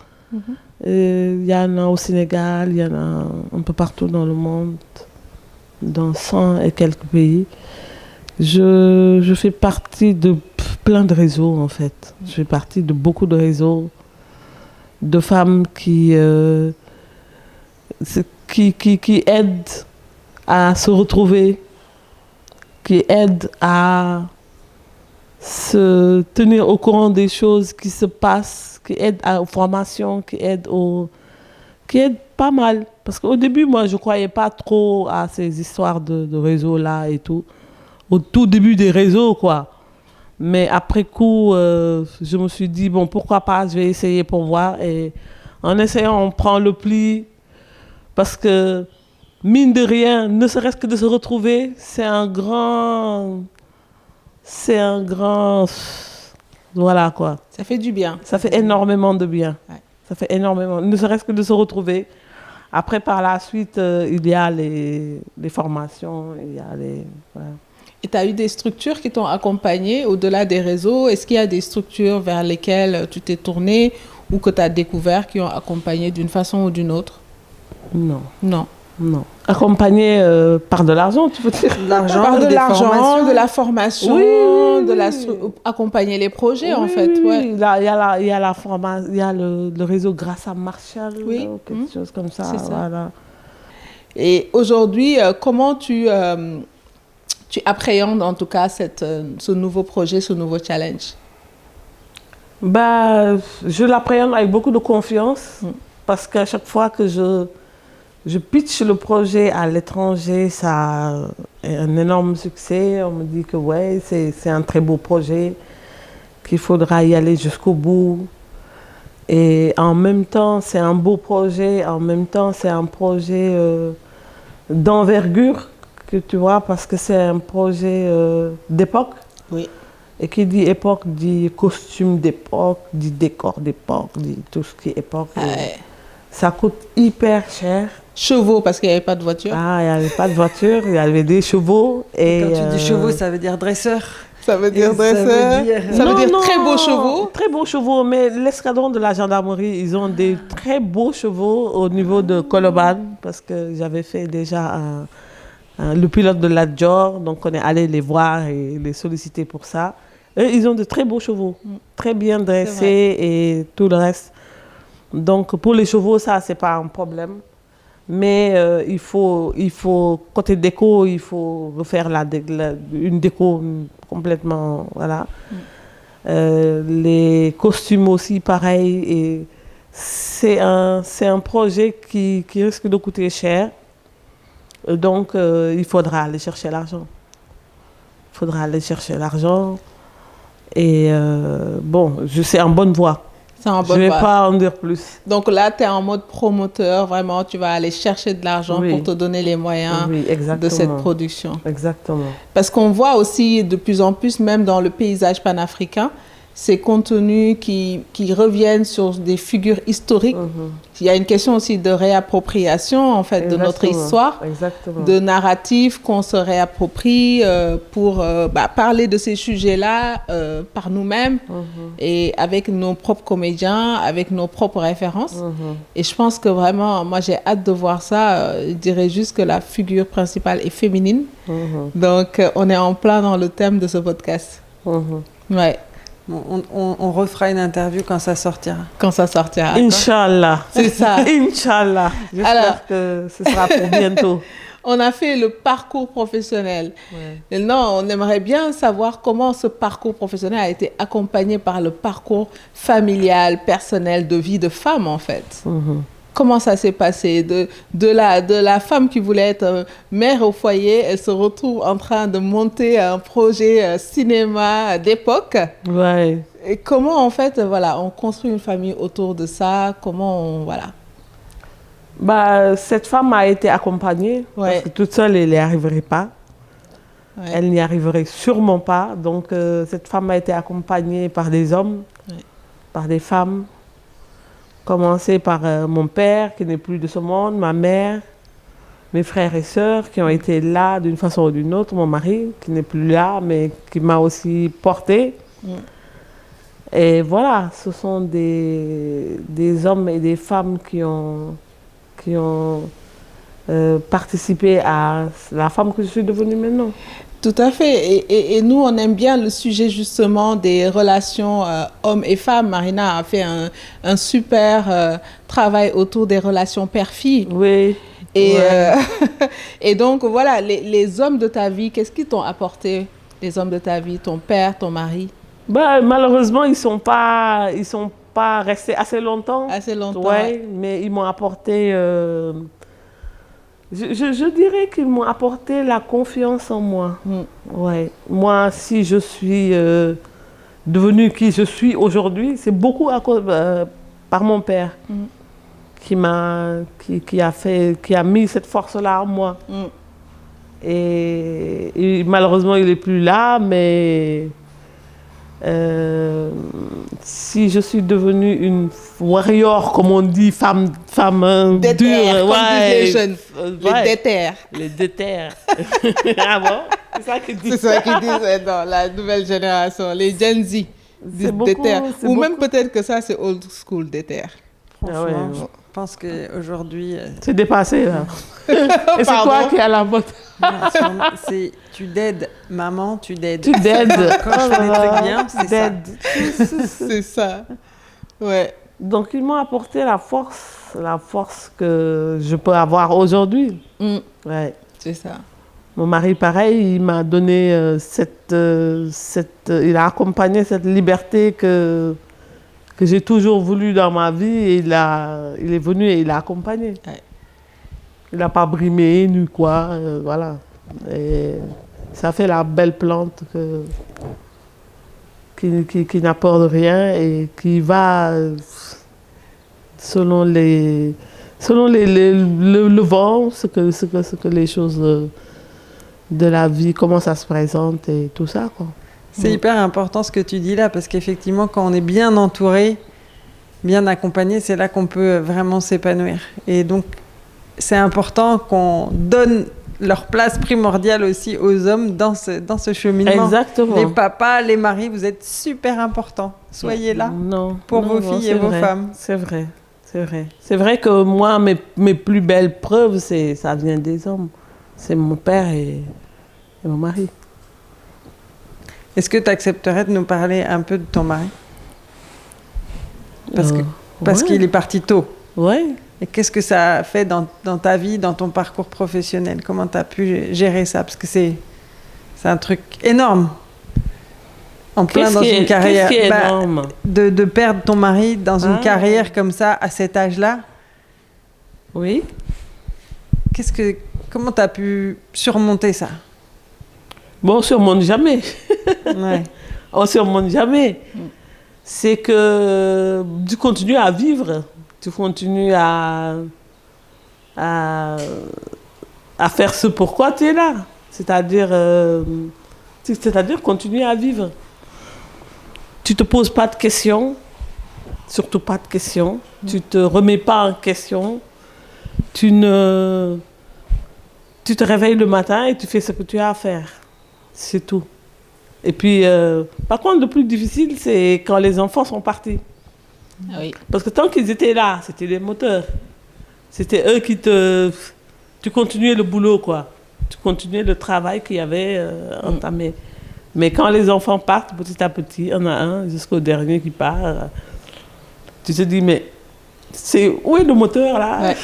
Il y en a au Sénégal, il y en a un peu partout dans le monde, dans 100 et quelques pays. Je fais partie de plein de réseaux, en fait. Je fais partie de beaucoup de réseaux de femmes qui aident à se retrouver, qui aident à se tenir au courant des choses qui se passent, qui aident aux formations, qui aident pas mal. Parce qu'au début, moi, je ne croyais pas trop à ces histoires de réseaux-là et tout. Au tout début des réseaux, quoi. Mais après coup, je me suis dit, bon, pourquoi pas, je vais essayer pour voir. Et en essayant, on prend le pli. Parce que, mine de rien, ne serait-ce que de se retrouver, c'est un grand... Voilà, quoi.
Ça fait du bien.
Ça fait énormément de bien. Ouais. Ça fait énormément. Ne serait-ce que de se retrouver. Après, par la suite, il y a les formations, il y a les... Voilà.
Et tu as eu des structures qui t'ont accompagné au-delà des réseaux? Est-ce qu'il y a des structures vers lesquelles tu t'es tournée ou que tu as découvert qui ont accompagné d'une façon ou d'une autre?
Non.
Non.
Non. Accompagné par de l'argent, tu veux dire?
De l'argent,
Par de
des
l'argent,
formations.
de la formation,
Oui.
accompagner les projets en
Oui,
fait.
oui,
Ouais.
oui. Il y a la formation, il y a le réseau grâce à Marshall,
Oui.
ou quelque chose comme ça.
C'est ça.
Voilà.
Et aujourd'hui, comment tu appréhendes en tout cas ce nouveau projet, ce nouveau challenge?
Bah, je l'appréhende avec beaucoup de confiance parce qu'à chaque fois que je pitch le projet à l'étranger, ça a un énorme succès. On me dit que ouais, c'est un très beau projet, qu'il faudra y aller jusqu'au bout. Et en même temps, c'est un beau projet, en même temps, c'est un projet d'envergure, que tu vois, parce que c'est un projet d'époque.
Oui.
Et qui dit époque, dit costume d'époque, dit décor d'époque, dit tout ce qui est époque.
Ouais.
Ça coûte hyper cher.
Chevaux parce qu'il n'y avait pas de voiture.
Ah, il n'y avait pas de voiture, il y avait des chevaux. Et
Quand tu dis chevaux, ça veut dire dresseur.
Ça veut dire dresseur. Ça veut dire très beaux chevaux.
Très beaux chevaux, mais l'escadron de la gendarmerie, ils ont des très beaux chevaux au niveau de Colobane, parce que j'avais fait déjà le pilote de la Dior, donc on est allé les voir et les solliciter pour ça. Eux, ils ont de très beaux chevaux, très bien dressés et tout le reste. Donc pour les chevaux, ça, c'est pas un problème. Mais il faut, côté déco, il faut refaire une déco complètement, voilà. Les costumes aussi, pareil. Et c'est un projet qui risque de coûter cher. Donc, il faudra aller chercher l'argent. Il faudra aller chercher l'argent. Et bon, je suis en bonne voie. Je ne vais pas en dire plus.
Donc là, tu es en mode promoteur, vraiment, tu vas aller chercher de l'argent pour te donner les moyens de cette production.
Exactement.
Parce qu'on voit aussi de plus en plus, même dans le paysage panafricain, ces contenus qui reviennent sur des figures historiques. Il y a une question aussi de réappropriation, en fait, de notre histoire, de narratifs qu'on se réapproprie pour parler de ces sujets-là par nous-mêmes et avec nos propres comédiens, avec nos propres références. Et je pense que vraiment, moi, j'ai hâte de voir ça. Je dirais juste que la figure principale est féminine. Donc, on est en plein dans le thème de ce podcast. Ouais.
On refera une interview quand ça sortira.
Quand ça sortira.
Inch'Allah.
C'est ça.
Inch'Allah. J'espère que ce sera pour bientôt.
On a fait le parcours professionnel. Maintenant, on aimerait bien savoir comment ce parcours professionnel a été accompagné par le parcours familial, personnel, de vie de femme, en fait. Comment ça s'est passé de la femme qui voulait être mère au foyer, elle se retrouve en train de monter un projet cinéma d'époque.
Ouais.
Et comment, en fait, voilà, on construit une famille autour de ça? Comment on... Voilà.
Bah, cette femme a été accompagnée, parce que toute seule, elle n'y arriverait pas. Elle n'y arriverait sûrement pas. Donc, cette femme a été accompagnée par des hommes, par des femmes. Commencer par mon père, qui n'est plus de ce monde, ma mère, mes frères et sœurs, qui ont été là d'une façon ou d'une autre, mon mari, qui n'est plus là, mais qui m'a aussi portée. Et voilà, ce sont des hommes et des femmes qui ont participé à la femme que je suis devenue maintenant.
Tout à fait. Et nous, on aime bien le sujet justement des relations hommes et femmes. Marina a fait un super travail autour des relations père-fille.
Oui.
Et, et donc, voilà, les hommes de ta vie, qu'est-ce qu'ils t'ont apporté, les hommes de ta vie, ton père, ton mari?
Bah, malheureusement, ils sont pas restés assez longtemps.
Assez longtemps.
Ouais, mais ils m'ont apporté... Je dirais qu'ils m'ont apporté la confiance en moi. Ouais. Moi, si je suis devenue qui je suis aujourd'hui, c'est beaucoup à cause, par mon père qui a mis cette force-là en moi. Et malheureusement, il n'est plus là, mais si je suis devenue une warrior, comme on dit, femme
déterre,
dure,
comme disent les jeunes, les déterres.
Les déterres. Ah bon? C'est ça qu'ils disent.
C'est ça qu'ils disent dans la nouvelle génération, les Gen Z disent déterres. Ou même peut-être que ça, c'est old school déterre.
Ah ouais.
pense qu'aujourd'hui...
C'est dépassé, là. Et c'est quoi qui est à la mode?
C'est tu dead, maman, tu dead.
Tu dead.
Quand je fais des trucs bien, c'est ça.
C'est ça. Ouais.
Donc, ils m'ont apporté la force que je peux avoir aujourd'hui. Ouais.
C'est ça.
Mon mari, pareil, il m'a donné il a accompagné cette liberté que j'ai toujours voulu dans ma vie et il est venu et il a accompagné.
Ouais.
Il n'a pas brimé, ni quoi, voilà. Et ça fait la belle plante qui n'apporte rien et qui va selon le vent, ce que les choses de la vie, comment ça se présente et tout ça, quoi.
C'est hyper important ce que tu dis là, parce qu'effectivement, quand on est bien entouré, bien accompagné, c'est là qu'on peut vraiment s'épanouir. Et donc, c'est important qu'on donne leur place primordiale aussi aux hommes dans ce cheminement.
Exactement.
Les papas, les maris, vous êtes super importants. Soyez là pour vos filles et vos femmes.
C'est vrai, c'est vrai. C'est vrai que moi, mes plus belles preuves, ça vient des hommes. C'est mon père et mon mari.
Est-ce que tu accepterais de nous parler un peu de ton mari? Parce qu'il est parti tôt.
Oui.
Et qu'est-ce que ça a fait dans ta vie, dans ton parcours professionnel? Comment tu as pu gérer ça? Parce que c'est un truc énorme. En plein dans une carrière.
Qu'est-ce qui est énorme?
De perdre ton mari dans une carrière comme ça, à cet âge-là.
Oui.
Comment tu as pu surmonter ça?
Bon, on ne surmonte jamais.
Ouais.
On ne surmonte jamais. C'est que tu continues à vivre. Tu continues à faire ce pourquoi tu es là. C'est-à-dire continuer à vivre. Tu ne te poses pas de questions, surtout pas de questions. Tu ne te remets pas en question. Tu te réveilles le matin et tu fais ce que tu as à faire. C'est tout. Et puis, par contre, le plus difficile, c'est quand les enfants sont partis.
Oui.
Parce que tant qu'ils étaient là, c'était les moteurs. C'était eux qui tu continuais le boulot, quoi. Tu continuais le travail qu'il y avait entamé. Mais quand les enfants partent, petit à petit, il y en a un jusqu'au dernier qui part. Tu te dis, mais où est le moteur, là?
Ouais.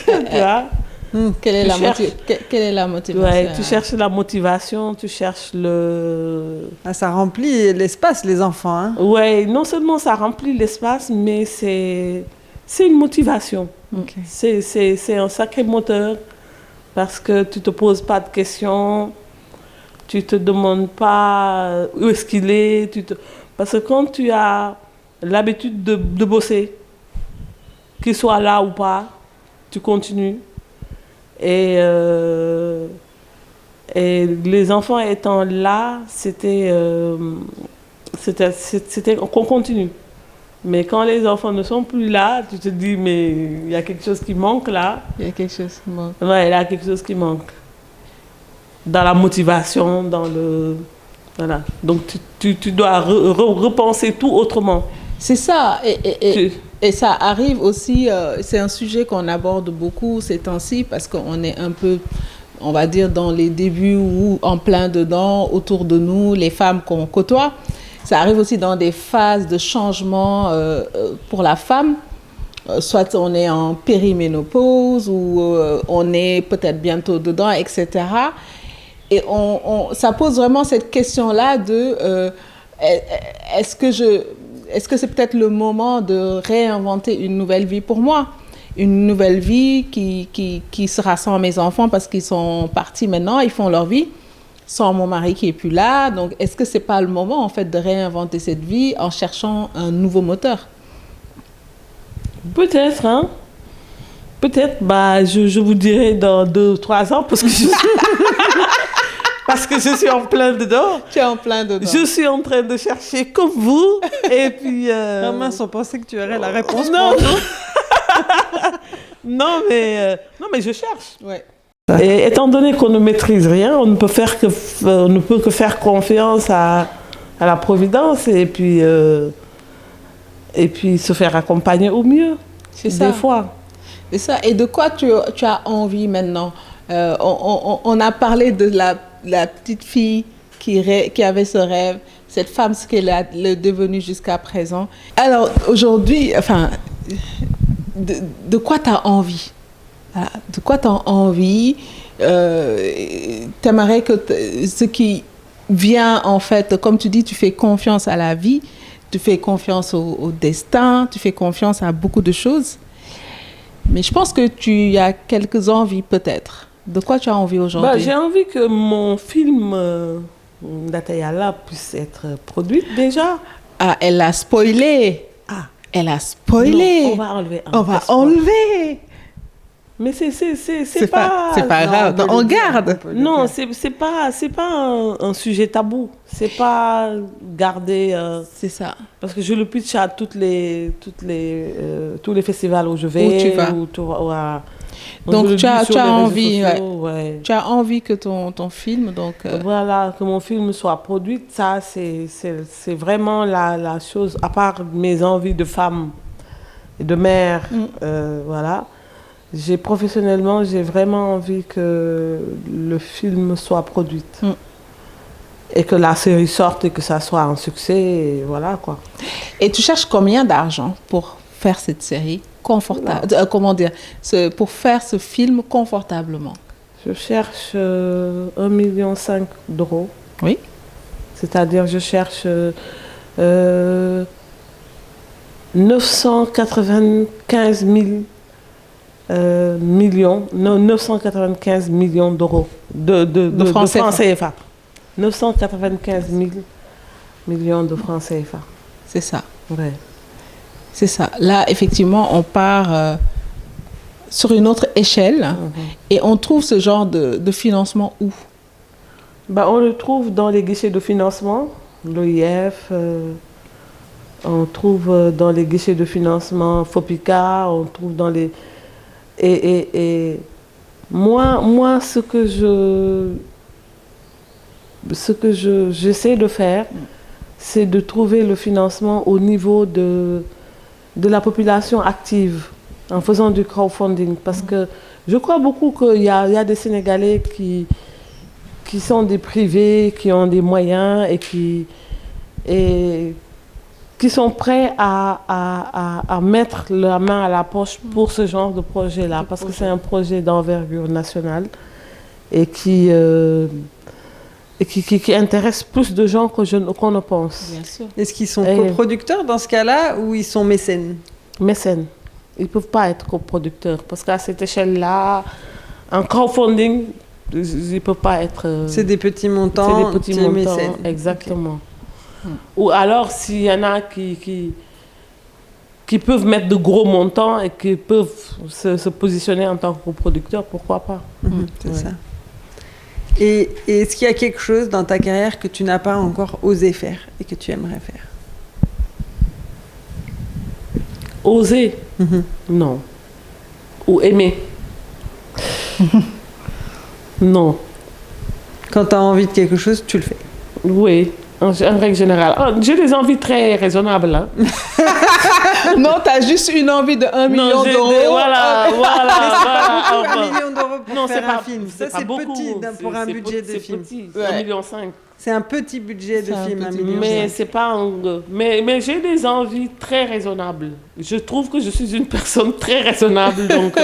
Quelle est la motivation?
Ouais, tu cherches la motivation, tu cherches
ça remplit l'espace, les enfants. Hein?
Oui, non seulement ça remplit l'espace, mais c'est une motivation.
Okay.
C'est un sacré moteur parce que tu ne te poses pas de questions, tu ne te demandes pas où est-ce qu'il est. Parce que quand tu as l'habitude de bosser, qu'il soit là ou pas, tu continues. Et les enfants étant là, c'était qu'on continue. Mais quand les enfants ne sont plus là, tu te dis, mais il y a quelque chose qui manque là.
Il y a quelque chose qui manque.
Oui, il y a quelque chose qui manque. Dans la motivation, dans le... Voilà. Donc tu dois repenser tout autrement.
C'est ça. Et ça arrive aussi, c'est un sujet qu'on aborde beaucoup ces temps-ci parce qu'on est un peu, on va dire, dans les débuts ou en plein dedans, autour de nous, les femmes qu'on côtoie. Ça arrive aussi dans des phases de changement pour la femme. Soit on est en périménopause ou on est peut-être bientôt dedans, etc. Et ça pose vraiment cette question-là de est-ce que c'est peut-être le moment de réinventer une nouvelle vie pour moi? Une nouvelle vie qui sera sans mes enfants parce qu'ils sont partis maintenant, ils font leur vie, sans mon mari qui n'est plus là. Donc, est-ce que ce n'est pas le moment, en fait, de réinventer cette vie en cherchant un nouveau moteur?
Peut-être, hein. Peut-être, je vous dirai dans 2 ou 3 ans parce que parce que je suis en plein dedans.
Tu es en plein dedans.
Je suis en train de chercher comme vous. Et puis...
mince, on pensait que tu aurais la réponse.
Non, non, mais je cherche.
Ouais.
Et étant donné qu'on ne maîtrise rien, on ne peut que faire confiance à la Providence et puis se faire accompagner au mieux.
C'est ça.
Des fois.
C'est ça. Et de quoi tu as envie maintenant? On a parlé de la petite fille qui avait ce rêve, cette femme, ce qu'elle est devenue jusqu'à présent. Alors, aujourd'hui, enfin, de quoi tu as envie? Voilà. De quoi tu as envie? T'aimerais que ce qui vient, en fait, comme tu dis, tu fais confiance à la vie, tu fais confiance au destin, tu fais confiance à beaucoup de choses. Mais je pense que tu as quelques envies, peut-être. De quoi tu as envie aujourd'hui?
J'ai envie que mon film Datayala puisse être produit déjà.
Ah, elle a spoilé.
Ah,
elle a spoilé.
Non, on va enlever.
On va enlever.
Mais c'est pas
grave. Non, on garde.
Non, c'est pas un sujet tabou. C'est pas garder.
C'est ça.
Parce que je le pitch à tous les festivals où je vais.
Où tu vas.
Voilà.
Donc tu as envie,
ouais.
Tu as envie que ton film, donc.
Voilà, que mon film soit produit. Ça, c'est vraiment la chose. À part mes envies de femme et de mère, voilà. Professionnellement, j'ai vraiment envie que le film soit produit. Et que la série sorte et que ça soit un succès, et voilà quoi.
Et tu cherches combien d'argent pour faire cette série confortable, comment dire, pour faire ce film confortablement?
Je cherche 1,5 million d'euros.
Oui.
C'est-à-dire, je cherche 995 millions d'euros de francs CFA. 995 millions de francs CFA.
C'est ça.
Ouais.
C'est ça. Là, effectivement, on part sur une autre échelle et on trouve ce genre de financement où?
On le trouve dans les guichets de financement, l'OIF, on trouve dans les guichets de financement FOPICA, on trouve dans les... Et moi, ce que j'essaie de faire, c'est de trouver le financement au niveau de la population active, en faisant du crowdfunding. Parce que je crois beaucoup qu'il y a des Sénégalais qui sont des privés, qui ont des moyens et qui sont prêts à mettre la main à la poche pour ce genre de projet-là. Parce que c'est un projet d'envergure nationale et qui intéresse plus de gens qu'on ne pense.
Bien sûr.
Est-ce qu'ils sont coproducteurs dans ce cas-là ou ils sont mécènes?
Mécènes. Ils ne peuvent pas être coproducteurs parce qu'à cette échelle-là, en crowdfunding, ils ne peuvent pas être...
c'est des petits montants.
C'est des petits montants,
mécènes.
exactement. Okay. Ou alors, s'il y en a qui peuvent mettre de gros montants et qui peuvent se positionner en tant que coproducteurs, pourquoi pas?
C'est ça. Et est-ce qu'il y a quelque chose dans ta carrière que tu n'as pas encore osé faire et que tu aimerais faire?
Oser? Non. Ou aimer? Non.
Quand tu as envie de quelque chose, tu le fais?
Oui, en règle générale. J'ai des envies très raisonnables. Hein.
Non, tu as juste une envie de 1 million d'euros.
Voilà.
1 million d'euros pour faire un film. Ça, c'est
beaucoup.
Petit pour un budget de film.
C'est 1,5 million.
C'est un petit budget de film, 1 million.
Mais c'est pas mais j'ai des envies très raisonnables. Je trouve que je suis une personne très raisonnable, donc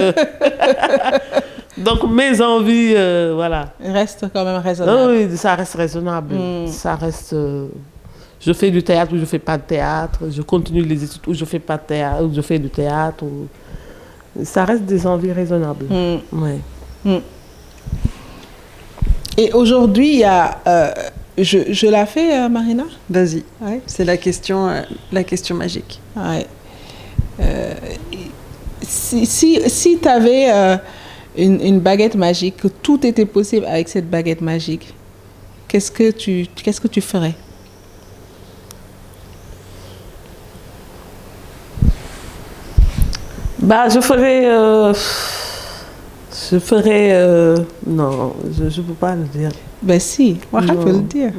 donc mes envies, voilà.
Reste quand même raisonnable.
Oui, ça reste raisonnable. Ça reste. Je fais du théâtre ou je fais pas de théâtre. Je continue les études ou je fais pas de théâtre ou je fais du théâtre. Ça reste des envies raisonnables. Ouais.
Et aujourd'hui, il y a... je la fais, Marina?
Vas-y. Ouais. C'est la question magique.
Ouais. Si tu avais une baguette magique, que tout était possible avec cette baguette magique, qu'est-ce que tu ferais?
Je ferais... non, je ne peux pas le dire.
Ben si, moi je peux le dire.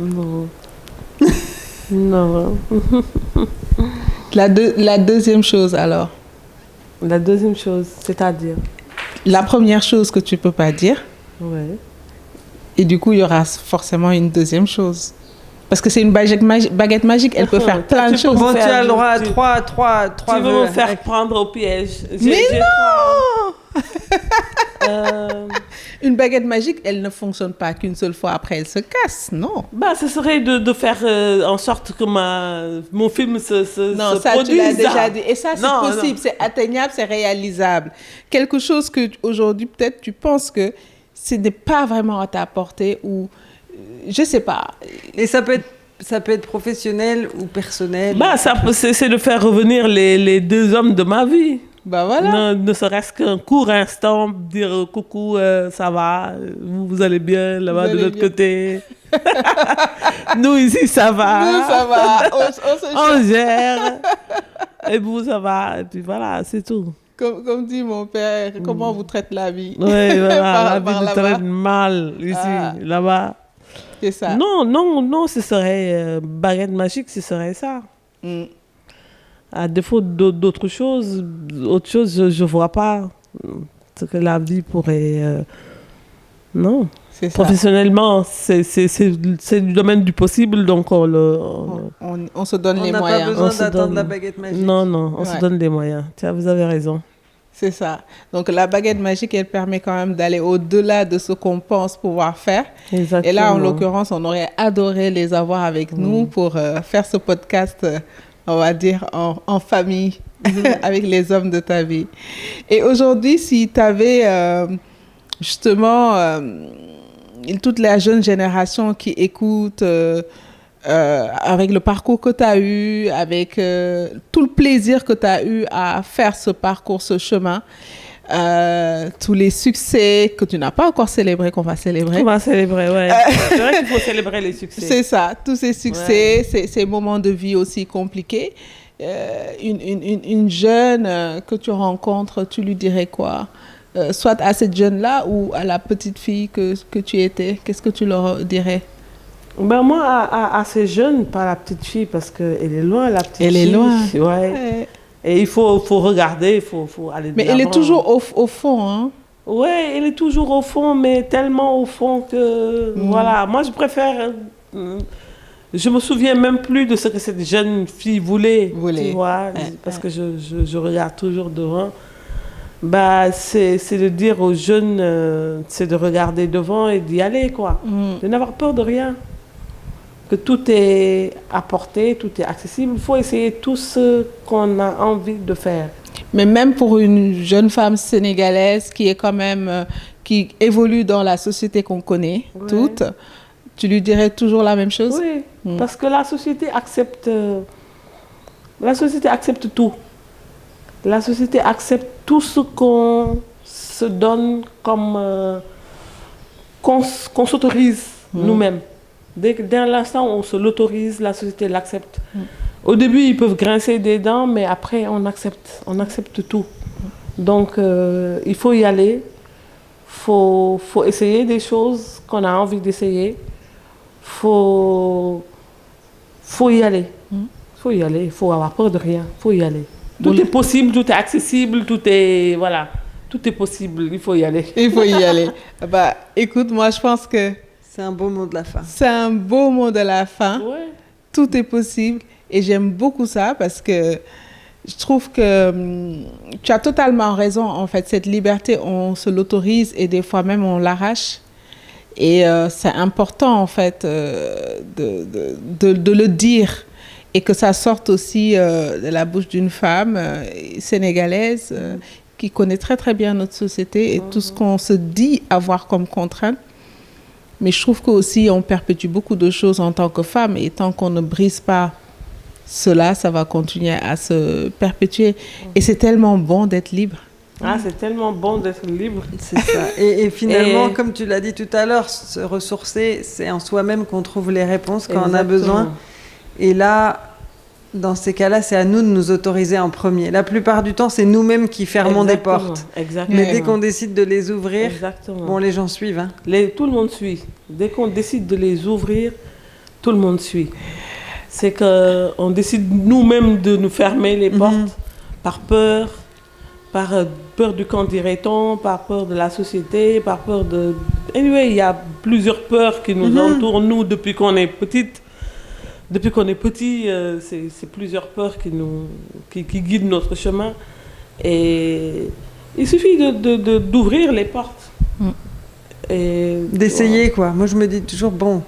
Non.
La deuxième chose alors?
La deuxième chose, c'est-à-dire?
La première chose que tu peux pas dire.
Ouais.
Et du coup, il y aura forcément une deuxième chose. Parce que c'est une baguette magique, elle peut faire plein de choses.
Bon, tu as le droit à trois
Tu veux me faire prendre au piège.
Mais non Une baguette magique, elle ne fonctionne pas qu'une seule fois, après elle se casse, non.
Bah, ce serait de faire en sorte que mon film se
Non, ça
produise.
tu l'as déjà dit. Et ça, c'est
Non,
possible,
non.
c'est atteignable, c'est réalisable. Quelque chose que aujourd'hui, peut-être, tu penses que ce n'est pas vraiment à ta portée ou... Je sais pas.
Et ça peut être professionnel ou personnel.
Bah, c'est de faire revenir les deux hommes de ma vie.
Bah voilà.
Ne serait-ce qu'un court instant, dire coucou, ça va, vous allez bien là-bas de l'autre côté. Nous ici, ça va.
Nous, ça va.
On gère. Et vous, ça va. Et puis voilà, c'est tout.
Comme dit mon père, comment vous traite la vie.
Oui, voilà, la vie
par
nous
là-bas.
traite mal ici, là-bas.
C'est ça.
Non, ce serait baguette magique, ce serait ça.
Mm.
À défaut d'autres choses, autre chose, je vois pas ce que la vie pourrait... non.
C'est ça.
Professionnellement, c'est du domaine du possible, donc on
se donne les
On n'a
moyens.
pas besoin d'attendre la baguette magique.
Non, on se donne des moyens. Tiens, vous avez raison.
C'est ça. Donc la baguette magique, elle permet quand même d'aller au-delà de ce qu'on pense pouvoir faire.
Exactement.
Et là, en l'occurrence, on aurait adoré les avoir avec nous pour faire ce podcast, on va dire, en famille, avec les hommes de ta vie. Et aujourd'hui, si tu avais justement toute la jeune génération qui écoute... avec le parcours que tu as eu, avec tout le plaisir que tu as eu à faire ce parcours, ce chemin, tous les succès que tu n'as pas encore célébrés, qu'on va célébrer.
On va célébrer, ouais. C'est vrai qu'il faut célébrer les succès.
C'est ça, tous ces succès, ces moments de vie aussi compliqués. Une jeune que tu rencontres, tu lui dirais quoi? Soit à cette jeune-là ou à la petite fille que tu étais, qu'est-ce que tu leur dirais?
Ben moi, à ces jeunes, pas la petite fille, parce qu'elle est loin, la petite fille.
Elle est loin.
Ouais. Et il faut regarder, il faut aller de
Mais
l'avant.
elle est toujours au fond, hein?
Oui, elle est toujours au fond, mais tellement au fond que... Voilà, moi je préfère... je me souviens même plus de ce que cette jeune fille voulait. Tu vois, parce que je regarde toujours devant. Bah, c'est de dire aux jeunes, c'est de regarder devant et d'y aller, quoi. De n'avoir peur de rien. Que tout est à portée, tout est accessible. Il faut essayer tout ce qu'on a envie de faire.
Mais même pour une jeune femme sénégalaise qui est quand même, qui évolue dans la société qu'on connaît, toutes, tu lui dirais toujours la même chose?
Oui, parce que la société accepte tout. La société accepte tout ce qu'on se donne comme qu'on s'autorise nous-mêmes. Dès l'instant où on se l'autorise, la société l'accepte. Au début, ils peuvent grincer des dents, mais après, on accepte tout. Donc, il faut y aller. Faut essayer des choses qu'on a envie d'essayer. Faut y aller. Faut y aller. Il faut avoir peur de rien. Faut y aller. Tout est possible, tout est accessible, tout est... Voilà. Tout est possible. Il faut y aller.
Il faut y aller. Bah, écoute, moi, je pense que...
C'est un beau mot de la fin.
C'est un beau mot de la fin.
Ouais.
Tout est possible. Et j'aime beaucoup ça parce que je trouve que tu as totalement raison. En fait, cette liberté, on se l'autorise et des fois même, on l'arrache. Et c'est important, en fait, de le dire. Et que ça sorte aussi de la bouche d'une femme sénégalaise qui connaît très, très bien notre société et tout ce qu'on se dit avoir comme contrainte. Mais je trouve qu'aussi, on perpétue beaucoup de choses en tant que femme. Et tant qu'on ne brise pas cela, ça va continuer à se perpétuer. Et c'est tellement bon d'être libre.
Ah, c'est tellement bon d'être libre.
C'est ça. Et finalement, comme tu l'as dit tout à l'heure, se ressourcer, c'est en soi-même qu'on trouve les réponses quand on a besoin. Et là, dans ces cas-là, c'est à nous de nous autoriser en premier. La plupart du temps, c'est nous-mêmes qui fermons des portes.
Exactement.
Mais dès qu'on décide de les ouvrir, bon, les gens suivent. Hein.
Tout le monde suit. Dès qu'on décide de les ouvrir, tout le monde suit. C'est qu'on décide nous-mêmes de nous fermer les portes par peur, par peur du qu'en dirait-on, par peur de la société, par peur de... Anyway, il y a plusieurs peurs qui nous entourent, nous, depuis qu'on est petite. Depuis qu'on est petit, c'est plusieurs peurs qui guident notre chemin. Et il suffit d'ouvrir les portes.
D'essayer, quoi. Moi, je me dis toujours, bon,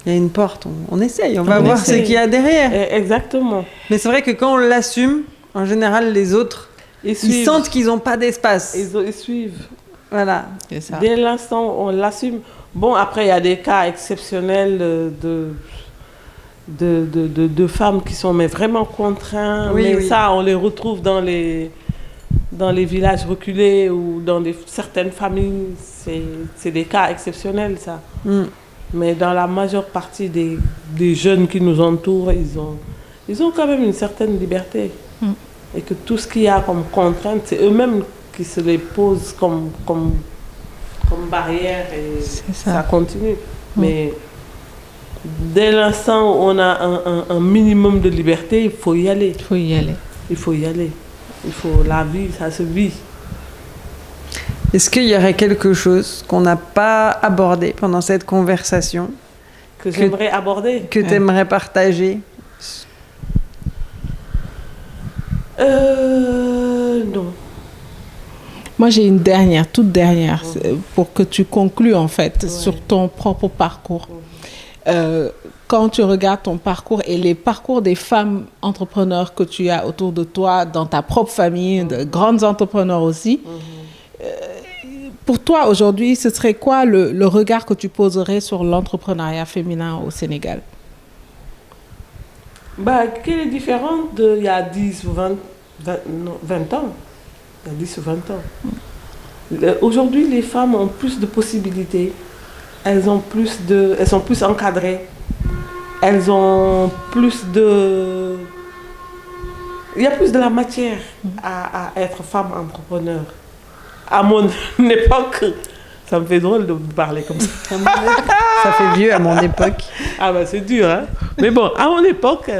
il y a une porte, on essaye, on va voir ce qu'il y a derrière.
Exactement.
Mais c'est vrai que quand on l'assume, en général, les autres, ils sentent qu'ils n'ont pas d'espace.
Ils suivent.
Voilà.
C'est ça.
Dès l'instant où on l'assume. Bon, après, il y a des cas exceptionnels de femmes qui sont vraiment contraintes. Mais ça, on les retrouve dans les villages reculés ou dans certaines familles. C'est des cas exceptionnels, ça. Mais dans la majeure partie des jeunes qui nous entourent, ils ont quand même une certaine liberté. Et que tout ce qu'il y a comme contrainte, c'est eux-mêmes qui se les posent comme barrière et ça continue. Mais dès l'instant où on a un minimum de liberté, il faut y aller. La vie, ça se vit.
Est-ce qu'il y aurait quelque chose qu'on n'a pas abordé pendant cette conversation
que j'aimerais aborder,
que tu aimerais partager?
Non.
Moi, j'ai une toute dernière, pour que tu conclues en fait sur ton propre parcours. Quand tu regardes ton parcours et les parcours des femmes entrepreneurs que tu as autour de toi, dans ta propre famille, de grandes entrepreneurs aussi, pour toi aujourd'hui, ce serait quoi le regard que tu poserais sur l'entrepreneuriat féminin au Sénégal?
Quelle est différente d'il y a 10 ou 20 ans. Il y a 10 ou 20 ans. Aujourd'hui, les femmes ont plus de possibilités. Elles sont plus encadrées. Elles ont plus de... Il y a plus de la matière à être femme entrepreneur. À mon époque, ça me fait drôle de parler comme ça.
Ça fait vieux à mon époque.
Ah c'est dur, hein. Mais bon, à mon époque,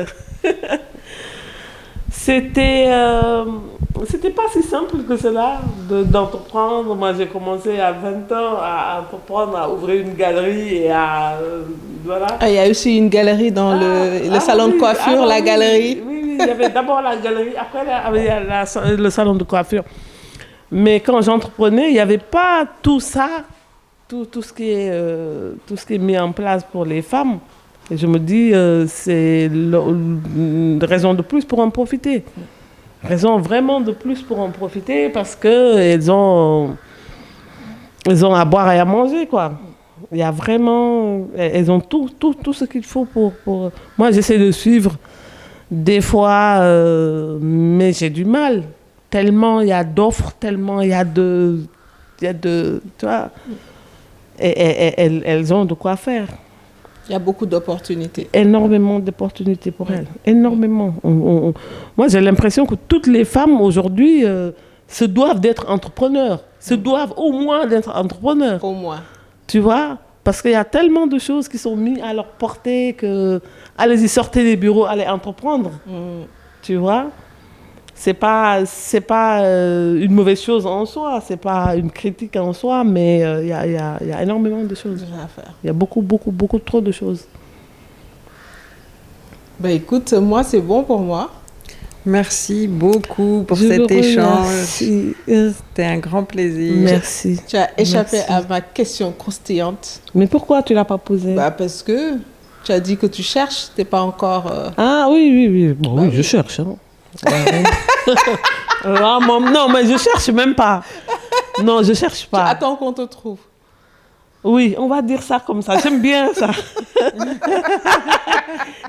c'était pas si simple que cela d'entreprendre. Moi, j'ai commencé à 20 ans à entreprendre, à ouvrir une galerie et à... voilà.
Il y a aussi une galerie dans le salon de coiffure, la galerie.
Oui, il y avait d'abord la galerie, après il y a le salon de coiffure. Mais quand j'entreprenais, il n'y avait pas tout ça, tout ce qui est mis en place pour les femmes. Et je me dis, c'est une raison de plus pour en profiter. Raison vraiment de plus pour en profiter parce qu'elles ont à boire et à manger, quoi. Il y a vraiment... Elles ont tout ce qu'il faut pour... Moi, j'essaie de suivre des fois, mais j'ai du mal. Tellement il y a d'offres, tellement il y a de... Tu vois, et elles ont de quoi faire.
Il y a beaucoup d'opportunités.
Énormément d'opportunités pour elles. Énormément. Moi, j'ai l'impression que toutes les femmes aujourd'hui se doivent d'être entrepreneurs. Se doivent au moins d'être entrepreneurs.
Au moins.
Tu vois? Parce qu'il y a tellement de choses qui sont mises à leur portée que... Allez-y, sortez des bureaux, allez entreprendre. Tu vois? C'est pas une mauvaise chose en soi, c'est pas une critique en soi, mais il y a énormément de choses à faire. Il y a beaucoup trop de choses.
Écoute, moi c'est bon pour moi.
Merci beaucoup pour cet échange. C'était un grand plaisir.
Merci.
Tu as échappé à ma question croustillante.
Mais pourquoi tu l'as pas posée?
Parce que tu as dit que tu cherches, t'es pas encore...
Ah oui. Bon, oui, je cherche. Hein. Non, mais je cherche même pas. Non, je cherche pas.
Tu attends qu'on te trouve.
Oui, on va dire ça comme ça. J'aime bien ça.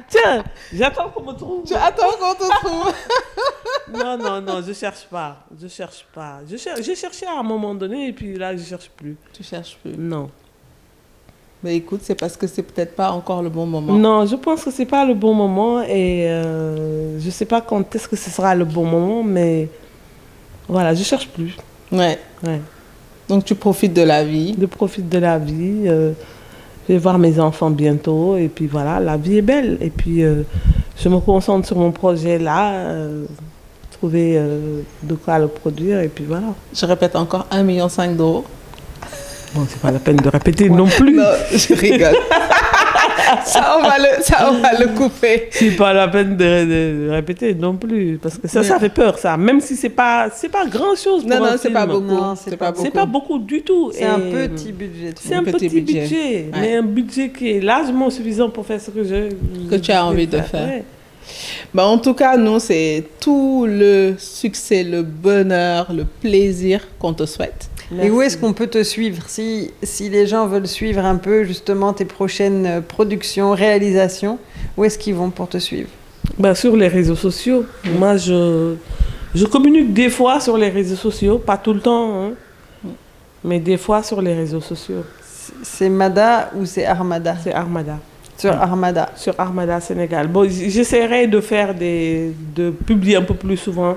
Tiens, j'attends qu'on me trouve.
Tu attends qu'on te trouve.
Non, je cherche pas. J'ai cherché à un moment donné et puis là, je cherche plus.
Tu cherches plus?
Non.
Mais écoute, c'est parce que c'est peut-être pas encore le bon moment.
Non, je pense que c'est pas le bon moment et je sais pas quand est-ce que ce sera le bon moment, mais voilà, je cherche plus.
Ouais. Donc tu profites de la vie.
Je profite de la vie. Je vais voir mes enfants bientôt et puis voilà, la vie est belle. Et puis je me concentre sur mon projet là. trouver de quoi le produire et puis voilà.
Je répète encore 1,5 million d'euros.
Bon, c'est pas la peine de répéter non plus.
Non, je rigole. ça, on va le couper.
C'est pas la peine de répéter non plus parce que ça fait peur ça. Même si c'est pas grand chose pour un film.
C'est pas beaucoup.
Non,
C'est pas beaucoup du tout.
C'est un petit budget.
C'est un petit budget, mais un budget qui est largement suffisant pour faire ce que
tu as envie de faire.
Ouais.
Bah, en tout cas, nous, c'est tout le succès, le bonheur, le plaisir qu'on te souhaite.
Merci. Et où est-ce qu'on peut te suivre si les gens veulent suivre un peu justement tes prochaines productions, réalisations, où est-ce qu'ils vont pour te suivre?
Sur les réseaux sociaux. Moi, je communique des fois sur les réseaux sociaux, pas tout le temps, hein, mais des fois sur les réseaux sociaux.
C'est Mada ou c'est Armada?
C'est Armada.
Sur Armada.
Sur Armada Sénégal. Bon, j'essaierai de publier un peu plus souvent.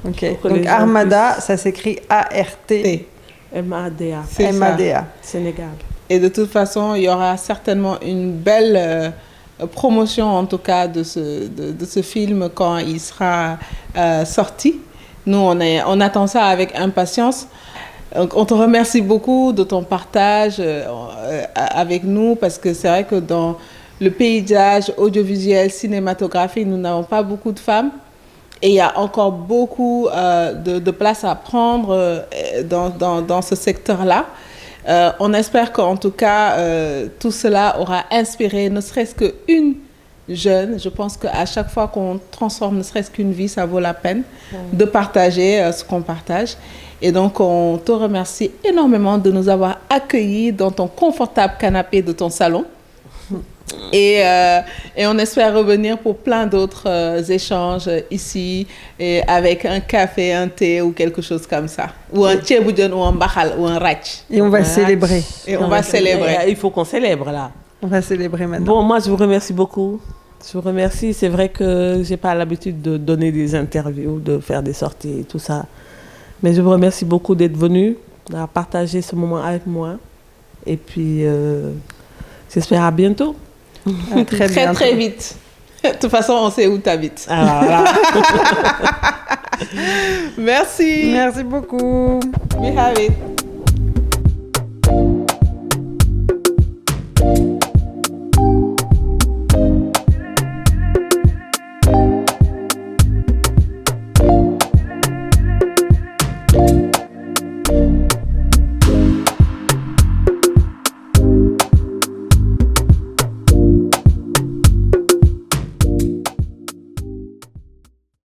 Ok. Donc Armada, ça s'écrit A-R-T.
M-A-D-A.
M-A-D-A.
Sénégal.
Et de toute façon, il y aura certainement une belle promotion, en tout cas, de ce film quand il sera sorti. Nous, on attend ça avec impatience. Donc, on te remercie beaucoup de ton partage avec nous parce que c'est vrai que dans le paysage audiovisuel, cinématographique, nous n'avons pas beaucoup de femmes. Et il y a encore beaucoup de place à prendre dans ce secteur-là. On espère qu'en tout cas, tout cela aura inspiré ne serait-ce qu'une jeune. Je pense qu'à chaque fois qu'on transforme ne serait-ce qu'une vie, ça vaut la peine de partager ce qu'on partage. Et donc, on te remercie énormément de nous avoir accueillis dans ton confortable canapé de ton salon. Et on espère revenir pour plein d'autres échanges ici, et avec un café, un thé ou quelque chose comme ça. Ou un tchéboudion, ou un bahal, ou un ratch.
Et on va célébrer.
Et on va célébrer.
Il faut qu'on célèbre là.
On va célébrer maintenant.
Bon, moi, je vous remercie beaucoup. Je vous remercie. C'est vrai que je n'ai pas l'habitude de donner des interviews, de faire des sorties et tout ça. Mais je vous remercie beaucoup d'être venu, d'avoir partagé ce moment avec moi. Et puis, j'espère à bientôt.
Très vite. De toute façon, on sait où tu habites.
Voilà.
Merci.
Merci beaucoup.
We have it.